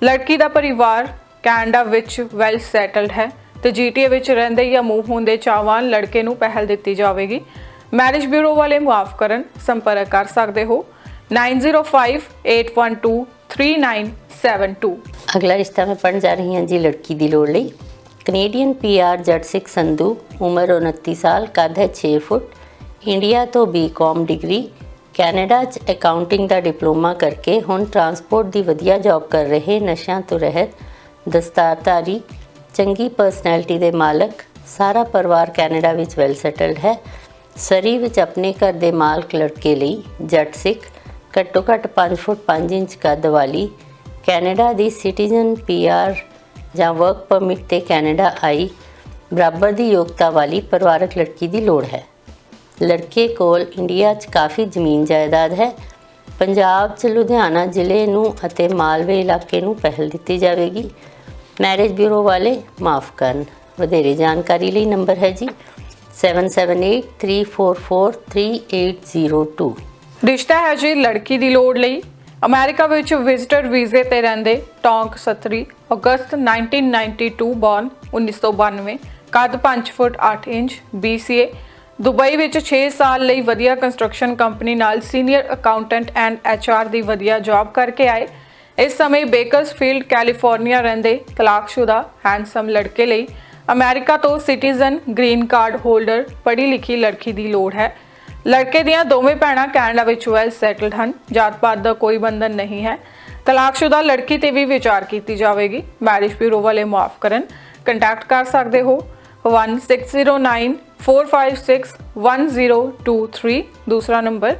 ਲੜਕੀ ਦਾ ਪਰਿਵਾਰ ਕੈਨੇਡਾ ਵਿੱਚ ਵੈਲ ਸੈਟਲਡ ਹੈ ਤੇ GTA ਵਿੱਚ ਰਹਿੰਦੇ ਜਾਂ ਮੂਵ ਹੋਣ ਦੇ ਚਾਹਵਾਨ ਲੜਕੇ ਨੂੰ ਪਹਿਲ ਦਿੱਤੀ ਜਾਵੇਗੀ। ਮੈਰਿਜ ਬਿਊਰੋ ਵਾਲੇ ਮੁਆਫ ਕਰਨ। ਸੰਪਰਕ ਕਰ ਸਕਦੇ ਹੋ 9058123972। ਅਗਲਾ ਰਿਸ਼ਤਾ ਮੈਂ ਪੜ੍ਹਨ ਜਾ ਰਹੀ ਹਾਂ ਜੀ ਲੜਕੀ ਦੀ ਲੋੜ ਲਈ। ਕੈਨੇਡੀਅਨ PR, ਜੱਟ ਸਿੱਖ ਸੰਧੂ, ਉਮਰ 29 ਸਾਲ, ਕੱਦ ਹੈ 6 ਫੁੱਟ, ਇੰਡੀਆ ਤੋਂ BCom ਡਿਗਰੀ, ਕੈਨੇਡਾ 'ਚ ਅਕਾਊਂਟਿੰਗ ਦਾ ਡਿਪਲੋਮਾ ਕਰਕੇ ਹੁਣ ਟਰਾਂਸਪੋਰਟ ਦੀ ਵਧੀਆ ਜੌਬ ਕਰ ਰਹੇ, ਨਸ਼ਿਆਂ ਤੋਂ ਰਹਿਤ, ਦਸਤਾਰਧਾਰੀ, ਚੰਗੀ ਪਰਸਨੈਲਿਟੀ ਦੇ ਮਾਲਕ। ਸਾਰਾ ਪਰਿਵਾਰ ਕੈਨੇਡਾ ਵਿੱਚ ਵੈਲ ਸੈਟਲਡ ਹੈ। ਸਰੀ ਵਿੱਚ ਆਪਣੇ ਘਰ ਦੇ ਮਾਲਕ ਲੜਕੇ ਲਈ ਜੱਟ ਸਿੱਖ, ਘੱਟੋ ਘੱਟ 5 ਫੁੱਟ 5 ਇੰਚ ਕੱਦ ਵਾਲੀ, ਕੈਨੇਡਾ ਦੀ ਸਿਟੀਜ਼ਨ, PR ਜਾਂ ਵਰਕ ਪਰਮਿਟ ਤੇ ਕੈਨੇਡਾ ਆਈ, ਬਰਾਬਰ ਦੀ ਯੋਗਤਾ ਵਾਲੀ ਪਰਿਵਾਰਕ ਲੜਕੀ ਦੀ ਲੋੜ ਹੈ। ਲੜਕੇ ਕੋਲ ਇੰਡੀਆ 'ਚ ਕਾਫੀ ਜ਼ਮੀਨ ਜਾਇਦਾਦ ਹੈ। ਪੰਜਾਬ 'ਚ ਲੁਧਿਆਣਾ ਜ਼ਿਲ੍ਹੇ ਨੂੰ ਅਤੇ ਮਾਲਵੇ ਇਲਾਕੇ ਨੂੰ ਪਹਿਲ ਦਿੱਤੀ ਜਾਵੇਗੀ। ਮੈਰਿਜ ਬਿਊਰੋ ਵਾਲੇ ਮਾਫ ਕਰਨ। ਵਧੇਰੇ ਜਾਣਕਾਰੀ ਲਈ ਨੰਬਰ ਹੈ ਜੀ 7783443802। ਰਿਸ਼ਤਾ ਹੈ ਜੀ ਲੜਕੀ ਦੀ ਲੋੜ ਲਈ। ਅਮਰੀਕਾ ਵਿੱਚ ਵਿਜ਼ਟਰ ਵੀਜ਼ੇ ਤੇ ਰਹਿੰਦੇ, ਟੌਂਕ ਸੱਤਰੀ, ਅਗਸਤ 1992 ਬੌਰਨ, 1992, ਕੱਦ 5 ਫੁੱਟ 8 ਇੰਚ, BCA, ਦੁਬਈ ਵਿੱਚ 6 ਸਾਲ ਲਈ ਵਧੀਆ ਕੰਸਟਰਕਸ਼ਨ ਕੰਪਨੀ ਨਾਲ ਸੀਨੀਅਰ ਅਕਾਊਂਟੈਂਟ ਐਂਡ HR ਦੀ ਵਧੀਆ ਜੌਬ ਕਰਕੇ ਆਏ। ਇਸ ਸਮੇਂ ਬੇਕਰਸਫੀਲਡ, ਕੈਲੀਫੋਰਨੀਆ ਰਹਿੰਦੇ, ਤਲਾਕਸ਼ੁਦਾ, ਹੈਂਡਸਮ ਲੜਕੇ ਲਈ ਅਮਰੀਕਾ ਤੋਂ ਸਿਟੀਜ਼ਨ, ਗ੍ਰੀਨ ਕਾਰਡ ਹੋਲਡਰ, ਪੜ੍ਹੀ ਲਿਖੀ ਲੜਕੀ ਦੀ ਲੋੜ ਹੈ। ਲੜਕੇ ਦੀਆਂ ਦੋਵੇਂ ਭੈਣਾਂ ਕੈਨੇਡਾ ਵਿੱਚ ਵੈਲ ਸੈਟਲਡ ਹਨ। ਜਾਤ ਪਾਤ ਦਾ ਕੋਈ ਬੰਧਨ ਨਹੀਂ ਹੈ। ਤਲਾਕਸ਼ੁਦਾ ਲੜਕੀ ਤੇ ਵੀ ਵਿਚਾਰ ਕੀਤੀ ਜਾਵੇਗੀ। ਮੈਰਿਜ ਬਿਊਰੋ ਵਾਲੇ ਮੁਆਫ ਕਰਨ। ਕੰਟੈਕਟ ਕਰ ਸਕਦੇ ਹੋ 160945611023। ਦੂਸਰਾ ਨੰਬਰ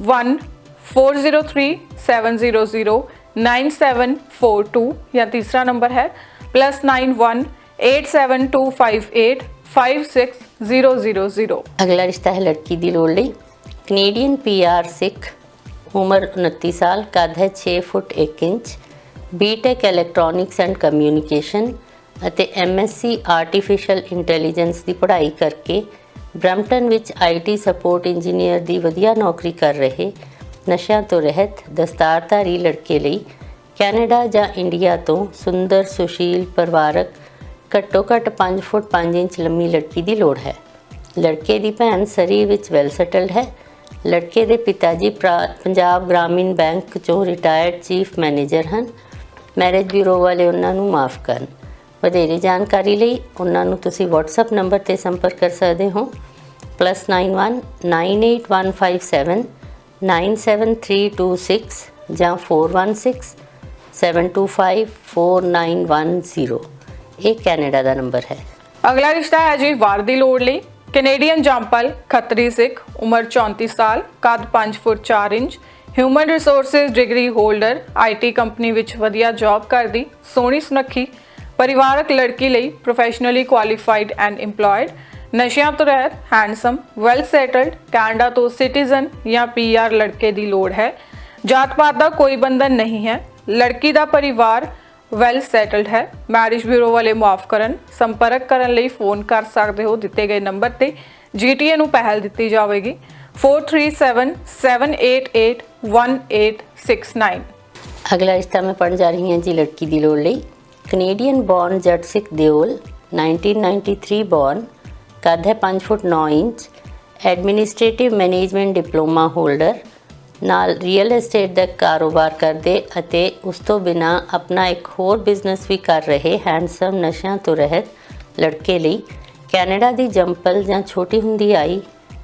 140370099742 ਜਾਂ ਤੀਸਰਾ ਨੰਬਰ ਹੈ +918725856000। ਅਗਲਾ ਰਿਸ਼ਤਾ ਹੈ ਲੜਕੀ ਦੀ ਲੋੜ ਲਈ। ਕੈਨੇਡੀਅਨ PR, ਸਿੱਖ, ਉਮਰ 29 ਸਾਲ, ਕੱਦ ਹੈ 6 ਫੁੱਟ 1 inch, BTech electronics and communication ਅਤੇ MSc ਆਰਟੀਫਿਸ਼ੀਅਲ ਇੰਟੈਲੀਜੈਂਸ ਦੀ ਪੜ੍ਹਾਈ ਕਰਕੇ ਬਰੈਂਪਟਨ ਵਿੱਚ IT ਸਪੋਰਟ ਇੰਜੀਨੀਅਰ ਦੀ ਵਧੀਆ ਨੌਕਰੀ ਕਰ ਰਹੇ, ਨਸ਼ਿਆਂ ਤੋਂ ਰਹਿਤ, ਦਸਤਾਰਧਾਰੀ ਲੜਕੇ ਲਈ ਕੈਨੇਡਾ ਜਾਂ ਇੰਡੀਆ ਤੋਂ ਸੁੰਦਰ, ਸੁਸ਼ੀਲ, ਪਰਿਵਾਰਕ, ਘੱਟੋ ਘੱਟ 5 ਫੁੱਟ 5 ਇੰਚ ਲੰਮੀ ਲੜਕੀ ਦੀ ਲੋੜ ਹੈ। ਲੜਕੇ ਦੀ ਭੈਣ ਸਰੀ ਵਿੱਚ ਵੈਲ ਸੈਟਲਡ ਹੈ। ਲੜਕੇ ਦੇ ਪਿਤਾ ਜੀ ਪੰਜਾਬ ਗ੍ਰਾਮੀਣ ਬੈਂਕ 'ਚੋਂ ਰਿਟਾਇਰਡ ਚੀਫ ਮੈਨੇਜਰ ਹਨ। ਮੈਰਿਜ ਬਿਊਰੋ ਵਾਲੇ ਉਹਨਾਂ ਨੂੰ ਮਾਫ ਕਰਨ। ਵਧੇਰੇ ਜਾਣਕਾਰੀ ਲਈ ਉਹਨਾਂ ਨੂੰ ਤੁਸੀਂ WhatsApp ਨੰਬਰ 'ਤੇ ਸੰਪਰਕ ਕਰ ਸਕਦੇ ਹੋ +91 98157 97326 ਜਾਂ 416 725 4910। ਇਹ ਕੈਨੇਡਾ ਦਾ ਨੰਬਰ ਹੈ। ਅਗਲਾ ਰਿਸ਼ਤਾ ਹੈ ਜੀ ਵਾਰ ਦੀ ਲੋੜ ਲਈ। ਕੈਨੇਡੀਅਨ ਜੰਪਲ ਖੱਤਰੀ ਸਿੱਖ, ਉਮਰ 34 ਸਾਲ, ਕੱਦ 5 ਫੁੱਟ 4 inch, human resources degree holder, IT company ਵਿੱਚ ਵਧੀਆ ਜੌਬ ਕਰਦੀ, ਸੋਹਣੀ ਸੁਨੱਖੀ, ਪਰਿਵਾਰਕ ਲੜਕੀ ਲਈ ਪ੍ਰੋਫੈਸ਼ਨਲੀ ਕੁਆਲੀਫਾਈਡ ਐਂਡ ਇੰਪਲੋਇਡ, ਨਸ਼ਿਆਂ ਤੋਂ ਰਹਿਤ, ਹੈਂਡਸਮ, ਵੈਲ ਸੈਟਲਡ, ਕੈਨੇਡਾ ਤੋਂ ਸਿਟੀਜ਼ਨ ਜਾਂ PR ਲੜਕੇ ਦੀ ਲੋੜ ਹੈ। ਜਾਤ ਪਾਤ ਦਾ ਕੋਈ ਬੰਧਨ ਨਹੀਂ ਹੈ। ਲੜਕੀ ਦਾ ਪਰਿਵਾਰ ਵੈਲ ਸੈਟਲਡ ਹੈ। ਮੈਰਿਜ ਬਿਊਰੋ ਵਾਲੇ ਮੁਆਫ ਕਰਨ। ਸੰਪਰਕ ਕਰਨ ਲਈ ਫੋਨ ਕਰ ਸਕਦੇ ਹੋ ਦਿੱਤੇ ਗਏ ਨੰਬਰ ਤੇ। GTA ਨੂੰ ਪਹਿਲ ਦਿੱਤੀ ਜਾਵੇਗੀ। 4377881869। ਅਗਲਾ ਰਿਸ਼ਤਾ ਮੈਂ ਪੜ੍ਹਨ ਜਾ ਰਹੀ ਹਾਂ ਜੀ ਲੜਕੀ ਦੀ ਲੋੜ ਲਈ। ਕੈਨੇਡੀਅਨ ਬੌਰਨ ਜੱਟ ਸਿੱਖ ਦਿਓਲ, 1993 ਬੌਰਨ, ਕੱਦ ਹੈ 5 foot 9 inch, administrative management diploma holder, ਨਾਲ ਰੀਅਲ ਏਸਟੇਟ ਦਾ ਕਾਰੋਬਾਰ ਕਰਦੇ ਅਤੇ ਉਸ ਤੋਂ ਬਿਨਾਂ ਆਪਣਾ ਇੱਕ ਹੋਰ ਬਿਜ਼ਨਸ ਵੀ ਕਰ ਰਹੇ ਹੈਂਡਸਮ, ਨਸ਼ਿਆਂ ਤੋਂ ਰਹਿਤ ਲੜਕੇ ਲਈ ਕੈਨੇਡਾ ਦੀ ਜੰਪਲ ਜਾਂ ਛੋਟੀ ਹੁੰਦੀ ਆਈ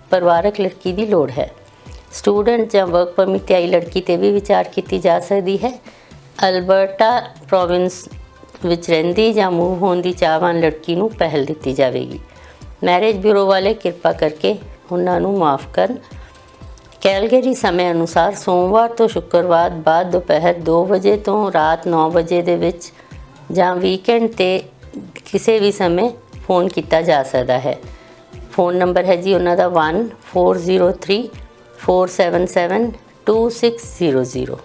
ਪਰਿਵਾਰਕ ਲੜਕੀ ਦੀ ਲੋੜ ਹੈ। ਸਟੂਡੈਂਟ ਜਾਂ ਵਰਕ ਪਰਮਿਟ 'ਤੇ ਆਈ ਲੜਕੀ 'ਤੇ ਵੀ ਵਿਚਾਰ ਕੀਤੀ ਜਾ ਸਕਦੀ ਹੈ। ਅਲਬਰਟਾ ਪ੍ਰੋਵਿੰਸ ਵਿੱਚ ਰਹਿੰਦੀ ਜਾਂ ਮੂਵ ਹੋਣ ਦੀ ਚਾਹਵਾਨ ਲੜਕੀ ਨੂੰ ਪਹਿਲ ਦਿੱਤੀ ਜਾਵੇਗੀ। ਮੈਰਿਜ ਬਿਊਰੋ ਵਾਲੇ ਕਿਰਪਾ ਕਰਕੇ ਉਹਨਾਂ ਨੂੰ ਮਾਫ ਕਰਨ। ਕੈਲਗਰੀ ਸਮੇਂ ਅਨੁਸਾਰ ਸੋਮਵਾਰ ਤੋਂ ਸ਼ੁੱਕਰਵਾਰ ਬਾਅਦ ਦੁਪਹਿਰ 2 ਵਜੇ ਤੋਂ ਰਾਤ 9 ਵਜੇ ਦੇ ਵਿੱਚ ਜਾਂ ਵੀਕਐਂਡ 'ਤੇ ਕਿਸੇ ਵੀ ਸਮੇਂ ਫੋਨ ਕੀਤਾ ਜਾ ਸਕਦਾ ਹੈ। ਫੋਨ ਨੰਬਰ ਹੈ ਜੀ ਉਹਨਾਂ ਦਾ 1403-477-2600।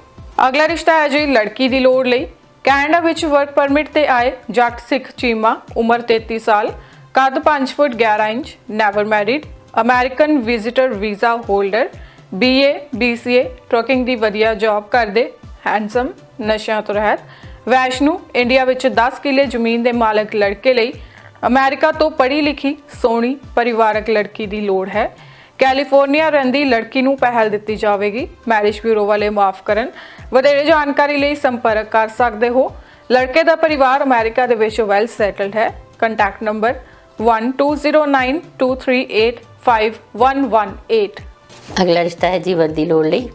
ਅਗਲਾ ਰਿਸ਼ਤਾ ਹੈ ਜੀ ਲੜਕੀ ਦੀ ਲੋੜ ਲਈ। ਕੈਨੇਡਾ ਵਿੱਚ ਵਰਕ ਪਰਮਿਟ ਤੇ ਆਏ ਜੱਟ ਸਿੱਖ ਚੀਮਾ, ਉਮਰ 33 ਸਾਲ, ਕੱਦ 5 ਫੁੱਟ 11 inch, never married, American visitor visa holder, BA BCA trucking ਦੀ ਵਧੀਆ ਜੌਬ ਕਰਦੇ, ਹੈਂਡਸਮ, ਨਸ਼ਿਆਂ ਤੋਂ ਰਹਿਤ, ਵੈਸ਼ਨੂ, ਇੰਡੀਆ ਵਿੱਚ 10 ਕਿੱਲੇ ਜ਼ਮੀਨ ਦੇ ਮਾਲਕ ਲੜਕੇ ਲਈ ਅਮਰੀਕਾ ਤੋਂ ਪੜ੍ਹੀ ਲਿਖੀ, ਸੋਹਣੀ, ਪਰਿਵਾਰਕ ਲੜਕੀ ਦੀ ਲੋੜ ਹੈ। ਕੈਲੀਫੋਰਨੀਆ ਰਹਿੰਦੀ ਲੜਕੀ ਨੂੰ ਪਹਿਲ ਦਿੱਤੀ ਜਾਵੇਗੀ। ਮੈਰਿਜ ਬਿਊਰੋ ਵਾਲੇ ਮਾਫ ਕਰਨ। ਵਧੇਰੇ ਜਾਣਕਾਰੀ ਲਈ ਸੰਪਰਕ ਕਰ ਸਕਦੇ ਹੋ। ਲੜਕੇ ਦਾ ਪਰਿਵਾਰ ਅਮਰੀਕਾ ਦੇ ਵਿੱਚ ਵੈਲ ਸੈਟਲਡ ਹੈ। Contact number 120923851118। ਅਗਲਾ ਰਿਸ਼ਤਾ ਹੈ ਜੀ ਵਰਦੀ ਲੋੜ ਲਈ।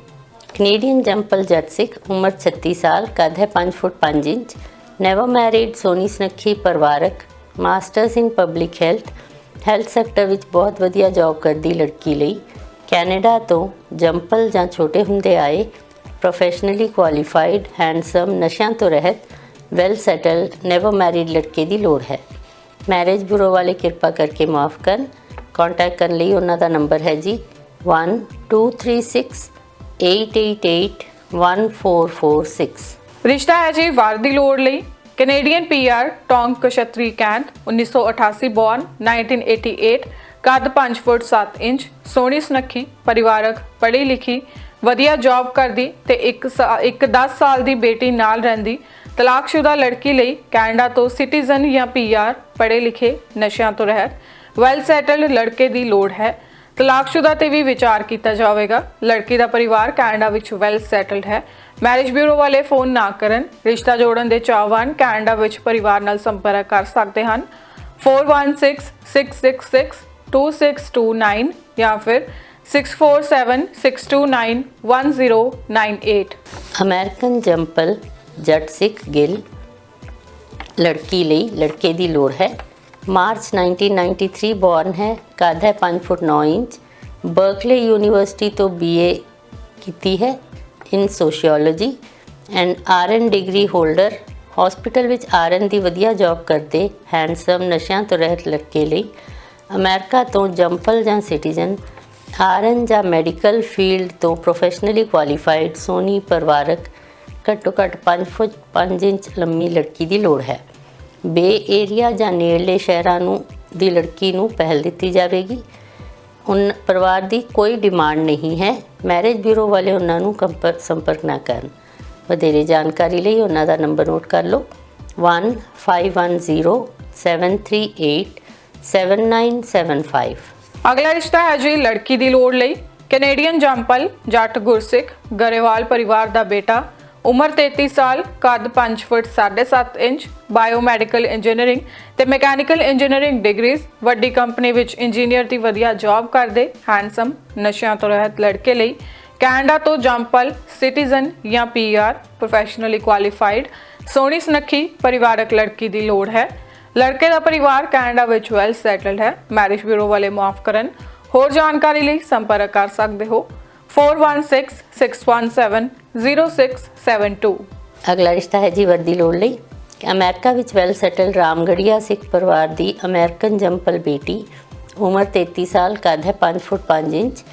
ਕੈਨੇਡੀਅਨ ਜੰਪਲ ਜੱਟ ਸਿੱਖ, ਉਮਰ 36 ਸਾਲ, ਕੱਦ ਹੈ 5 ਫੁੱਟ 5 ਇੰਚ, ਨੈਵਰ ਮੈਰਿਡ, ਸੋਹਣੀ ਸੁਨੱਖੀ, ਪਰਿਵਾਰਕ, ਮਾਸਟਰਸ ਇਨ ਪਬਲਿਕ ਹੈਲਥ ਸੈਕਟਰ ਵਿੱਚ ਬਹੁਤ ਵਧੀਆ ਜੌਬ ਕਰਦੀ ਲੜਕੀ ਲਈ ਕੈਨੇਡਾ ਤੋਂ ਜੰਪਲ ਜਾਂ ਛੋਟੇ ਹੁੰਦੇ ਆਏ ਪ੍ਰੋਫੈਸ਼ਨਲੀ ਕੁਆਲੀਫਾਈਡ, ਹੈਂਡਸਮ, ਨਸ਼ਿਆਂ ਤੋਂ ਰਹਿਤ, ਵੈਲ ਸੈਟਲਡ, ਨੈਵਰ ਮੈਰਿਡ ਲੜਕੇ ਦੀ ਲੋੜ ਹੈ। ਮੈਰਿਜ ਬਿਊਰੋ ਵਾਲੇ ਕਿਰਪਾ ਕਰਕੇ ਮਾਫ ਕਰਨ। ਕੰਟੈਕਟ ਕਰਨ ਲਈ ਉਹਨਾਂ ਦਾ ਨੰਬਰ ਹੈ ਜੀ 1236-888-1446। ਰਿਸ਼ਤਾ ਹੈ ਜੀ ਵਾਰ ਦੀ ਲੋੜ ਲਈ। ਕੈਨੇਡੀਅਨ PR ਟੌਂਗ ਕਸ਼ਤਰੀ ਕੈਂਟ, 1988 ਬੌਰਨ, 1988, ਕੱਦ 5 ਫੁੱਟ 7 ਇੰਚ, ਸੋਹਣੀ ਸੁਨੱਖੀ, ਪਰਿਵਾਰਕ, ਪੜ੍ਹੀ ਲਿਖੀ, ਵਧੀਆ ਜੌਬ ਕਰਦੀ ਤੇ ਇੱਕ 10 ਸਾਲ ਦੀ ਬੇਟੀ ਨਾਲ ਰਹਿੰਦੀ ਤਲਾਕਸ਼ੁਦਾ ਲੜਕੀ ਲਈ ਕੈਨੇਡਾ ਤੋਂ ਸਿਟੀਜ਼ਨ ਜਾਂ PR ਪੜ੍ਹੇ ਲਿਖੇ, ਨਸ਼ਿਆਂ ਤੋਂ ਰਹਿਤ, ਵੈਲ ਸੈਟਲਡ ਲੜਕੇ ਦੀ ਲੋੜ ਹੈ। ਤਲਾਕਸ਼ੁਦਾ ਤੇ ਵੀ ਵਿਚਾਰ ਕੀਤਾ ਜਾਵੇਗਾ। ਲੜਕੀ ਦਾ ਪਰਿਵਾਰ ਕੈਨੇਡਾ ਵਿੱਚ ਵੈਲ ਸੈਟਲਡ ਹੈ। ਮੈਰਿਜ ਬਿਊਰੋ ਵਾਲੇ ਫੋਨ ਨਾ ਕਰਨ। ਰਿਸ਼ਤਾ ਜੋੜਨ ਦੇ ਚਾਹਵਾਨ ਕੈਨੇਡਾ ਵਿੱਚ ਪਰਿਵਾਰ ਨਾਲ ਸੰਪਰਕ ਕਰ ਸਕਦੇ ਹਨ 4166662629 ਜਾਂ ਫਿਰ 6476291098। ਅਮਰੀਕਨ ਜੰਪਲ ਜੱਟ ਸਿੱਖ ਗਿੱਲ ਲੜਕੀ ਲਈ ਲੜਕੇ ਦੀ ਲੋੜ ਹੈ। ਮਾਰਚ 1993 ਬੌਰਨ ਹੈ, ਕੱਦ ਹੈ 5 ਫੁੱਟ 9 ਇੰਚ, ਬਰਕਲੇ ਯੂਨੀਵਰਸਿਟੀ ਤੋਂ BA ਕੀਤੀ ਹੈ in sociology and RN degree holder, hospital ਵਿੱਚ RN ਦੀ ਵਧੀਆ ਜੌਬ ਕਰਦੇ, ਹੈਂਡਸਮ, ਨਸ਼ਿਆਂ ਤੋਂ ਰਹਿਤ ਲੜਕੇ ਲਈ ਅਮਰੀਕਾ ਤੋਂ ਜੰਪਲ ਜਾਂ ਸਿਟੀਜ਼ਨ, RN ਜਾਂ ਮੈਡੀਕਲ ਫੀਲਡ ਤੋਂ ਪ੍ਰੋਫੈਸ਼ਨਲੀ ਕੁਆਲੀਫਾਈਡ, ਸੋਹਣੀ, ਪਰਿਵਾਰਕ, ਘੱਟੋ ਘੱਟ 5 ਫੁੱਟ 5 ਇੰਚ ਲੰਮੀ ਲੜਕੀ ਦੀ ਲੋੜ ਹੈ। ਬੇ ਏਰੀਆ ਜਾਂ ਨੇੜਲੇ ਸ਼ਹਿਰਾਂ ਦੀ ਲੜਕੀ ਨੂੰ ਪਹਿਲ ਦਿੱਤੀ ਜਾਵੇਗੀ। ਪਰਿਵਾਰ ਦੀ ਕੋਈ ਡਿਮਾਂਡ ਨਹੀਂ ਹੈ। ਮੈਰਿਜ ਬਿਊਰੋ ਵਾਲੇ ਉਹਨਾਂ ਨੂੰ ਸੰਪਰਕ ਨਾ ਕਰਨ। ਵਧੇਰੇ ਜਾਣਕਾਰੀ ਲਈ ਉਹਨਾਂ ਦਾ ਨੰਬਰ ਨੋਟ ਕਰ ਲਓ 1510738797 ਅਗਲਾ ਰਿਸ਼ਤਾ ਹੈ ਜੀ ਲੜਕੀ ਦੀ ਲੋੜ ਲਈ। ਕੈਨੇਡੀਅਨ ਜੰਪਲ ਜੱਟ ਗੁਰਸਿੱਖ ਗਰੇਵਾਲ ਪਰਿਵਾਰ ਦਾ ਬੇਟਾ, ਉਮਰ 33 ਸਾਲ, ਕੱਦ 5 ਫੁੱਟ 7.5 ਇੰਚ, ਬਾਇਓਮੈਡੀਕਲ ਇੰਜੀਨੀਅਰਿੰਗ ਤੇ ਮੈਕੈਨੀਕਲ ਇੰਜੀਨੀਅਰਿੰਗ ਡਿਗਰੀਜ਼, ਵੱਡੀ ਕੰਪਨੀ ਵਿੱਚ ਇੰਜੀਨੀਅਰ ਦੀ ਵਧੀਆ ਜੌਬ ਕਰਦੇ ਹੈਂਡਸਮ ਨਸ਼ਿਆਂ ਤੋਂ ਰਹਿਤ ਲੜਕੇ ਲਈ ਕੈਨੇਡਾ ਤੋਂ ਜੰਪਲ ਸਿਟੀਜ਼ਨ ਜਾਂ ਪੀਆਰ ਪ੍ਰੋਫੈਸ਼ਨਲੀ ਕੁਆਲੀਫਾਈਡ ਸੋਹਣੀ ਸੁਨੱਖੀ ਪਰਿਵਾਰਕ ਲੜਕੀ ਦੀ ਲੋੜ ਹੈ। ਲੜਕੇ ਦਾ ਪਰਿਵਾਰ ਕੈਨੇਡਾ ਵਿੱਚ ਵੈਲ ਸੈਟਲਡ ਹੈ। ਮੈਰਿਜ ਬਿਊਰੋ ਵਾਲੇ ਮੁਆਫ ਕਰਨ। ਹੋਰ ਜਾਣਕਾਰੀ ਲਈ ਸੰਪਰਕ ਕਰ ਸਕਦੇ ਹੋ 4166170672। ਅਗਲਾ ਰਿਸ਼ਤਾ ਹੈ ਜੀ ਵਰਦੀ ਲੋੜ ਲਈ। ਅਮਰੀਕਾ ਵਿੱਚ ਵੈਲ ਸੈਟਲ ਰਾਮਗੜੀਆ ਸਿੱਖ ਪਰਿਵਾਰ ਦੀ ਅਮਰੀਕਨ ਜੰਪਲ ਬੇਟੀ, ਉਮਰ 33 ਸਾਲ, ਕੱਦ ਹੈ 5 ਫੁੱਟ 5 inch,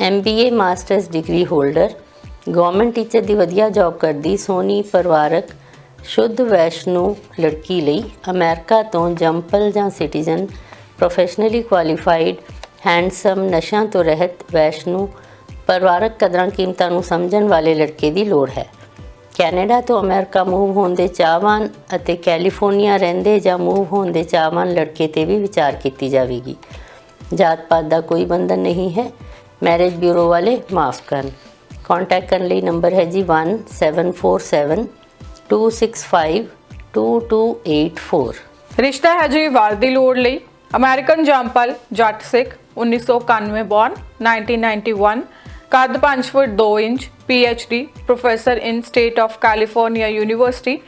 MBA masters degree holder, government teacher ਦੀ ਵਧੀਆ ਜੌਬ ਕਰਦੀ ਸੋਹਣੀ ਪਰਿਵਾਰਕ ਸ਼ੁੱਧ ਵੈਸ਼ਨੂ ਲੜਕੀ ਲਈ ਅਮਰੀਕਾ ਤੋਂ ਜੰਪਲ ਜਾਂ ਸਿਟੀਜ਼ਨ ਪ੍ਰੋਫੈਸ਼ਨਲੀ ਕੁਆਲੀਫਾਈਡ ਹੈਂਡਸਮ ਨਸ਼ਿਆਂ ਤੋਂ ਰਹਿਤ ਵੈਸ਼ਨੂ ਪਰਿਵਾਰਕ ਕਦਰਾਂ ਕੀਮਤਾਂ ਨੂੰ ਸਮਝਣ ਵਾਲੇ ਲੜਕੇ ਦੀ ਲੋੜ ਹੈ। ਕੈਨੇਡਾ ਤੋਂ ਅਮਰੀਕਾ ਮੂਵ ਹੋਣ ਦੇ ਚਾਹਵਾਨ ਅਤੇ ਕੈਲੀਫੋਰਨੀਆ ਰਹਿੰਦੇ ਜਾਂ ਮੂਵ ਹੋਣ ਦੇ ਚਾਹਵਾਨ ਲੜਕੇ ਤੇ ਵੀ ਵਿਚਾਰ ਕੀਤੀ ਜਾਵੇਗੀ। ਜਾਤ ਪਾਤ ਦਾ ਕੋਈ ਬੰਧਨ ਨਹੀਂ ਹੈ। ਮੈਰਿਜ ਬਿਊਰੋ ਵਾਲੇ ਮਾਫ ਕਰਨ। ਕਾਂਟੈਕਟ ਕਰਨ ਲਈ ਨੰਬਰ ਹੈ ਜੀ 174726528284। ਰਿਸ਼ਤਾ ਹੈ ਜੀ ਵਾਰ ਦੀ ਲੋੜ ਲਈ। ਅਮਰੀਕਨ ਜੰਪਲ ਜੱਟ ਸਿੱਖ 1991 ਬੌਰਨ 1991, ਕੱਦ 5 ਫੁੱਟ 2 inch, PhD professor in state of California university,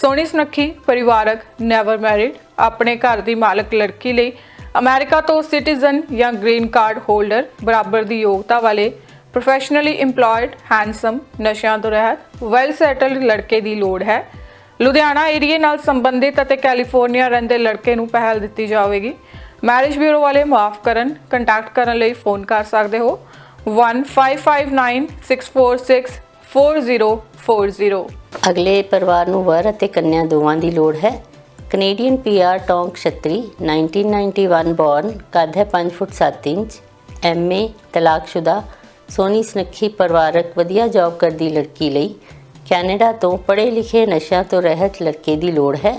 ਸੋਹਣੀ ਸੁਨੱਖੀ ਪਰਿਵਾਰਕ ਨੈਵਰ ਮੈਰਿਡ ਆਪਣੇ ਘਰ ਦੀ ਮਾਲਕ ਲੜਕੀ ਲਈ ਅਮਰੀਕਾ ਤੋਂ ਸਿਟੀਜ਼ਨ ਜਾਂ ਗ੍ਰੀਨ ਕਾਰਡ ਹੋਲਡਰ ਬਰਾਬਰ ਦੀ ਯੋਗਤਾ ਵਾਲੇ ਪ੍ਰੋਫੈਸ਼ਨਲੀ ਇੰਪਲੋਇਡ ਹੈਂਡਸਮ ਨਸ਼ਿਆਂ ਤੋਂ ਰਹਿਤ ਵੈਲ ਸੈਟਲਡ ਲੜਕੇ ਦੀ ਲੋੜ ਹੈ। ਲੁਧਿਆਣਾ ਏਰੀਏ ਨਾਲ ਸੰਬੰਧਿਤ ਅਤੇ ਕੈਲੀਫੋਰਨੀਆ ਰਹਿੰਦੇ ਲੜਕੇ ਨੂੰ ਪਹਿਲ ਦਿੱਤੀ ਜਾਵੇਗੀ। ਮੈਰਿਜ ਬਿਊਰੋ ਵਾਲੇ ਮੁਆਫ ਕਰਨ। ਕੰਟੈਕਟ ਕਰਨ ਲਈ ਫੋਨ ਕਰ ਸਕਦੇ ਹੋ 155964644040। ਅਗਲੇ ਪਰਿਵਾਰ ਨੂੰ ਵਰ ਅਤੇ ਕੰਨਿਆ ਦੋਵਾਂ ਦੀ ਲੋੜ ਹੈ। ਕੈਨੇਡੀਅਨ PR ਟੌਂਕ ਛਤਰੀ 1991 ਬੌਰਨ, ਕੱਦ ਹੈ 5 ਫੁੱਟ 7 ਇੰਚ, MA ਤਲਾਕਸ਼ੁਦਾ ਸੋਹਣੀ ਸੁਨੱਖੀ ਪਰਿਵਾਰਕ ਵਧੀਆ ਜੌਬ ਕਰਦੀ ਲੜਕੀ ਲਈ ਕੈਨੇਡਾ ਤੋਂ ਪੜ੍ਹੇ ਲਿਖੇ ਨਸ਼ਿਆਂ ਤੋਂ ਰਹਿਤ ਲੜਕੇ ਦੀ ਲੋੜ ਹੈ।